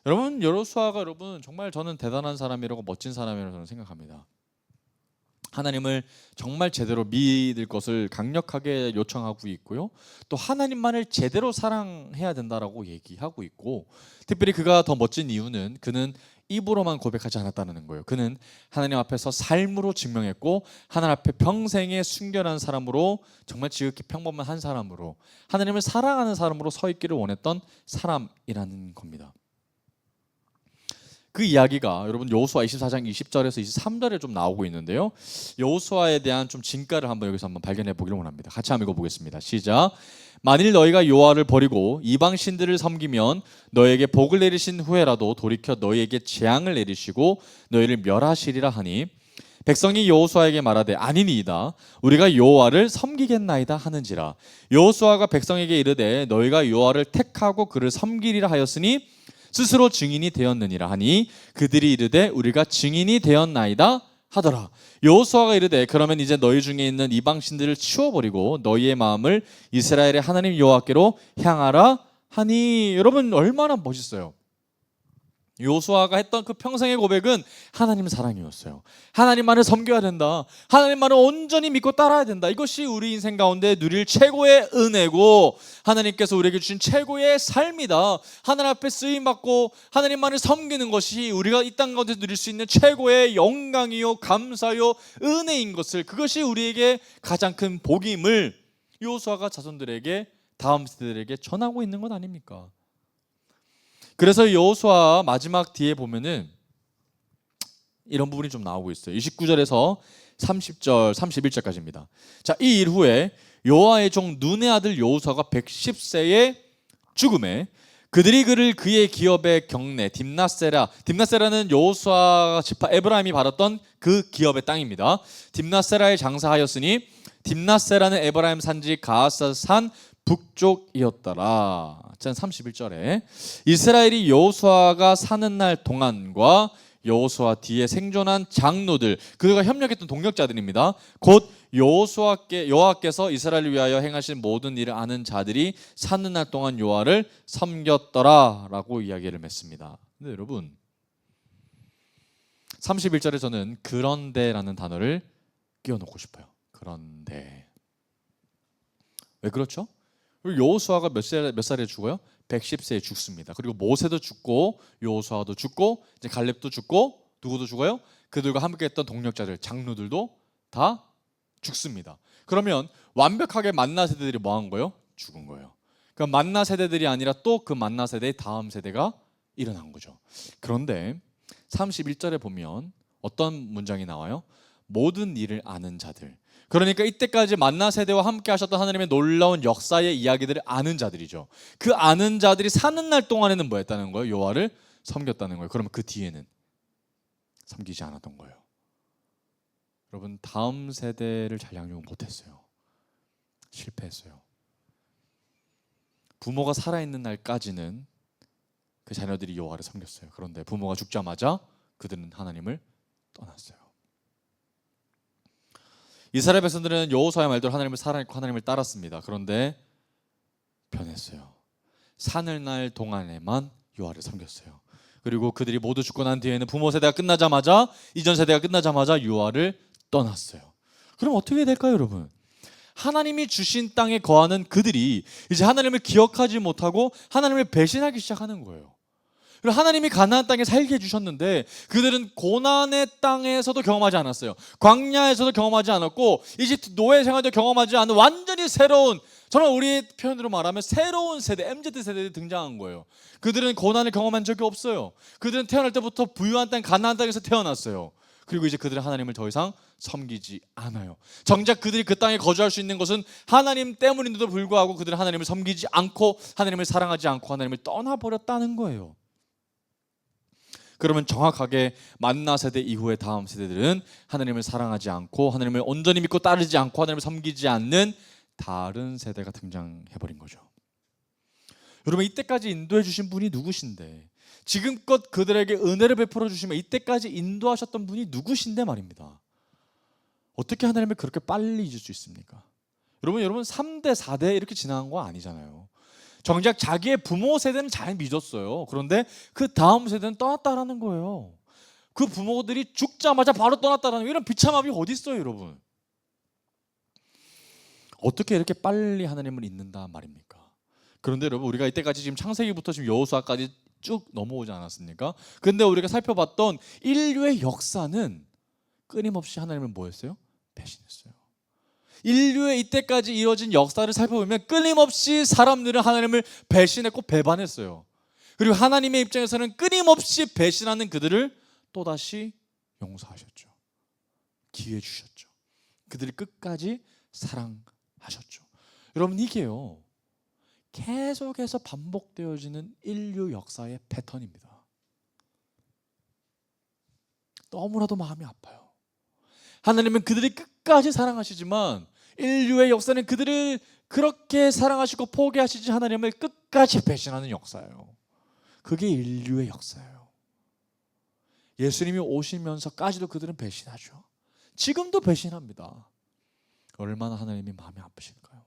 여러분, 여호수아가 여러분 정말 저는 대단한 사람이라고 멋진 사람이라고 저는 생각합니다. 하나님을 정말 제대로 믿을 것을 강력하게 요청하고 있고요. 또 하나님만을 제대로 사랑해야 된다라고 얘기하고 있고, 특별히 그가 더 멋진 이유는 그는 입으로만 고백하지 않았다는 거예요. 그는 하나님 앞에서 삶으로 증명했고, 하나님 앞에 평생에 순결한 사람으로, 정말 지극히 평범한 한 사람으로, 하나님을 사랑하는 사람으로 서 있기를 원했던 사람이라는 겁니다. 그 이야기가 여러분 여호수아 24장 20절에서 23절에 좀 나오고 있는데요. 여호수아에 대한 좀 진가를 여기서 한번 발견해 보기를 원합니다. 같이 한번 읽어보겠습니다. 시작. 만일 너희가 여호와를 버리고 이방 신들을 섬기면 너에게 복을 내리신 후에라도 돌이켜 너희에게 재앙을 내리시고 너희를 멸하시리라 하니, 백성이 여호수아에게 말하되 아니니이다, 우리가 여호와를 섬기겠나이다 하는지라. 여호수아가 백성에게 이르되 너희가 여호와를 택하고 그를 섬기리라 하였으니 스스로 증인이 되었느니라 하니, 그들이 이르되 우리가 증인이 되었나이다 하더라. 여호수아가 이르되 그러면 이제 너희 중에 있는 이방 신들을 치워버리고 너희의 마음을 이스라엘의 하나님 여호와께로 향하라 하니. 여러분 얼마나 멋있어요. 여호수아가 했던 그 평생의 고백은 하나님 사랑이었어요. 하나님만을 섬겨야 된다, 하나님만을 온전히 믿고 따라야 된다. 이것이 우리 인생 가운데 누릴 최고의 은혜고, 하나님께서 우리에게 주신 최고의 삶이다. 하나님 앞에 쓰임받고 하나님만을 섬기는 것이 우리가 이 땅 가운데 누릴 수 있는 최고의 영광이요 감사요 은혜인 것을, 그것이 우리에게 가장 큰 복임을 여호수아가 자손들에게, 다음 세대들에게 전하고 있는 것 아닙니까? 그래서 여호수아 마지막 뒤에 보면은 이런 부분이 좀 나오고 있어요. 29절에서 30절, 31절까지입니다. 자, 이 일 후에 여호와의 종 눈의 아들 여호수아가 110세에 죽음에 그들이 그를 그의 기업의 경내 딥나세라는 여호수아 지파 에브라임이 받았던 그 기업의 땅입니다. 딥나세라에 장사하였으니 딥나세라는 에브라임 산지 가아사 산 북쪽이었더라. 31절에 이스라엘이 여호수아가 사는 날 동안과 여호수아 뒤에 생존한 장로들, 그들과 협력했던 동력자들입니다. 곧 여호와께서 이스라엘을 위하여 행하신 모든 일을 아는 자들이 사는 날 동안 여호와를 섬겼더라라고 이야기를 맺습니다. 근데 여러분 31절에 저는 그런데라는 단어를 끼워놓고 싶어요. 그런데 왜 그렇죠? 여호수아가 몇 살에 죽어요? 110세에 죽습니다. 그리고 모세도 죽고 여호수아도 죽고 이제 갈렙도 죽고, 누구도 죽어요? 그들과 함께했던 동력자들, 장로들도 다 죽습니다. 그러면 완벽하게 만나 세대들이 뭐 한 거예요? 죽은 거예요. 그러니까 만나 세대들이 아니라 또 그 만나 세대의 다음 세대가 일어난 거죠. 그런데 31절에 보면 어떤 문장이 나와요? 모든 일을 아는 자들. 그러니까 이때까지 만나 세대와 함께 하셨던 하나님의 놀라운 역사의 이야기들을 아는 자들이죠. 그 아는 자들이 사는 날 동안에는 뭐 했다는 거예요? 여호와를 섬겼다는 거예요. 그러면 그 뒤에는 섬기지 않았던 거예요. 여러분 다음 세대를 잘 양육 못했어요. 실패했어요. 부모가 살아있는 날까지는 그 자녀들이 여호와를 섬겼어요. 그런데 부모가 죽자마자 그들은 하나님을 떠났어요. 이스라엘 백성들은 여호수아의 말대로 하나님을 사랑했고 하나님을 따랐습니다. 그런데 변했어요. 사늘날 동안에만 여호와를 섬겼어요. 그리고 그들이 모두 죽고 난 뒤에는 부모 세대가 끝나자마자, 이전 세대가 끝나자마자 여호와를 떠났어요. 그럼 어떻게 될까요, 여러분? 하나님이 주신 땅에 거하는 그들이 이제 하나님을 기억하지 못하고 하나님을 배신하기 시작하는 거예요. 그리고 하나님이 가나안 땅에 살게 해주셨는데 그들은 고난의 땅에서도 경험하지 않았어요. 광야에서도 경험하지 않았고 이집트 노예 생활도 경험하지 않은 완전히 새로운, 정말 우리 표현으로 말하면 새로운 세대, MZ세대들이 등장한 거예요. 그들은 고난을 경험한 적이 없어요. 그들은 태어날 때부터 부유한 땅 가나안 땅에서 태어났어요. 그리고 이제 그들은 하나님을 더 이상 섬기지 않아요. 정작 그들이 그 땅에 거주할 수 있는 것은 하나님 때문인데도 불구하고 그들은 하나님을 섬기지 않고 하나님을 사랑하지 않고 하나님을 떠나버렸다는 거예요. 그러면 정확하게 만나 세대 이후의 다음 세대들은 하나님을 사랑하지 않고 하나님을 온전히 믿고 따르지 않고 하나님을 섬기지 않는 다른 세대가 등장해버린 거죠. 여러분 이때까지 인도해 주신 분이 누구신데, 지금껏 그들에게 은혜를 베풀어 주시며 이때까지 인도하셨던 분이 누구신데 말입니다. 어떻게 하나님을 그렇게 빨리 잊을 수 있습니까? 여러분 3대 4대 이렇게 지나간 거 아니잖아요. 정작 자기의 부모 세대는 잘 믿었어요. 그런데 그 다음 세대는 떠났다라는 거예요. 그 부모들이 죽자마자 바로 떠났다는 이런 비참함이 어디 있어요, 여러분? 어떻게 이렇게 빨리 하나님을 잊는다 말입니까? 그런데 여러분, 우리가 이때까지 지금 창세기부터 지금 여호수아까지 쭉 넘어오지 않았습니까? 근데 우리가 살펴봤던 인류의 역사는 끊임없이 하나님을 뭐했어요? 배신했어요. 인류의 이때까지 이어진 역사를 살펴보면 끊임없이 사람들은 하나님을 배신했고 배반했어요. 그리고 하나님의 입장에서는 끊임없이 배신하는 그들을 또다시 용서하셨죠. 기회 주셨죠. 그들을 끝까지 사랑하셨죠. 여러분, 이게요, 계속해서 반복되어지는 인류 역사의 패턴입니다. 너무나도 마음이 아파요. 하나님은 그들이 끝까지 사랑하시지만 인류의 역사는 그들을 그렇게 사랑하시고 포기하시지 하나님을 끝까지 배신하는 역사예요. 그게 인류의 역사예요. 예수님이 오시면서까지도 그들은 배신하죠. 지금도 배신합니다. 얼마나 하나님이 마음이 아프실까요?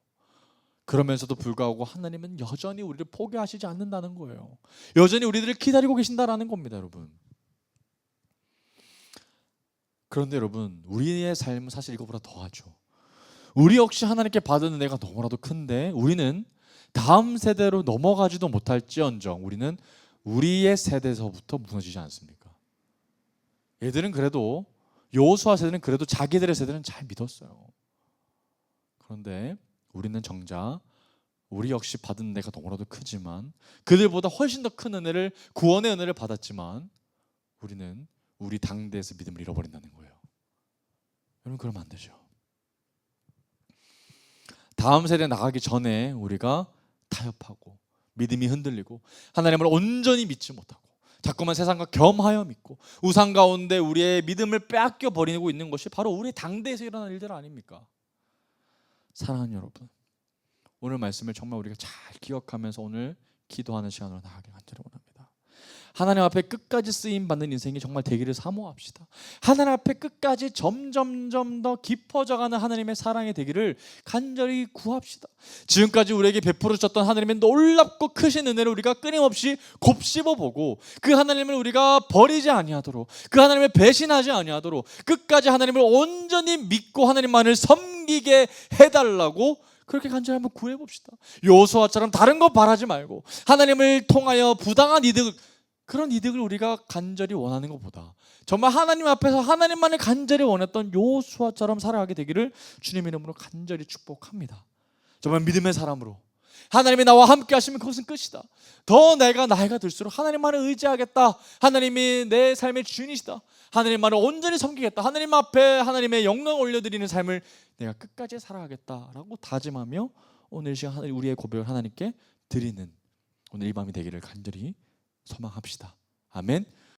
그러면서도 불구하고 하나님은 여전히 우리를 포기하시지 않는다는 거예요. 여전히 우리들을 기다리고 계신다라는 겁니다, 여러분. 그런데 여러분, 우리의 삶은 사실 이거보다 더하죠. 우리 역시 하나님께 받은 은혜가 너무나도 큰데 우리는 다음 세대로 넘어가지도 못할지언정 우리는 우리의 세대에서부터 무너지지 않습니까? 얘들은 그래도, 여호수아 세대는 그래도 자기들의 세대는 잘 믿었어요. 그런데 우리는 정작 우리 역시 받은 은혜가 너무나도 크지만 그들보다 훨씬 더 큰 은혜를, 구원의 은혜를 받았지만 우리는 우리 당대에서 믿음을 잃어버린다는 거예요. 여러분, 그러면 안 되죠. 다음 세대 나가기 전에 우리가 타협하고 믿음이 흔들리고 하나님을 온전히 믿지 못하고 자꾸만 세상과 겸하여 믿고 우상 가운데 우리의 믿음을 빼앗겨 버리고 있는 것이 바로 우리 당대에서 일어난 일들 아닙니까? 사랑하는 여러분, 오늘 말씀을 정말 우리가 잘 기억하면서 오늘 기도하는 시간으로 나가길 간절히 원합니다. 하나님 앞에 끝까지 쓰임받는 인생이 정말 되기를 사모합시다. 하나님 앞에 끝까지 점점점 더 깊어져가는 하나님의 사랑이 되기를 간절히 구합시다. 지금까지 우리에게 베풀어 주셨던 하나님의 놀랍고 크신 은혜를 우리가 끊임없이 곱씹어보고 그 하나님을 우리가 버리지 아니하도록, 그 하나님을 배신하지 아니하도록 끝까지 하나님을 온전히 믿고 하나님만을 섬기게 해달라고 그렇게 간절히 한번 구해봅시다. 여호수아처럼 다른 거 바라지 말고 하나님을 통하여 부당한 이득, 그런 이득을 우리가 간절히 원하는 것보다 정말 하나님 앞에서 하나님만을 간절히 원했던 여호수아처럼 살아가게 되기를 주님의 이름으로 간절히 축복합니다. 정말 믿음의 사람으로 하나님이 나와 함께 하시면 그것은 끝이다. 더 내가 나이가 들수록 하나님만을 의지하겠다. 하나님이 내 삶의 주인이시다. 하나님만을 온전히 섬기겠다. 하나님 앞에 하나님의 영광 올려드리는 삶을 내가 끝까지 살아가겠다라고 다짐하며 오늘 시간 우리의 고백을 하나님께 드리는 오늘 이 밤이 되기를 간절히 소망합시다. 아멘.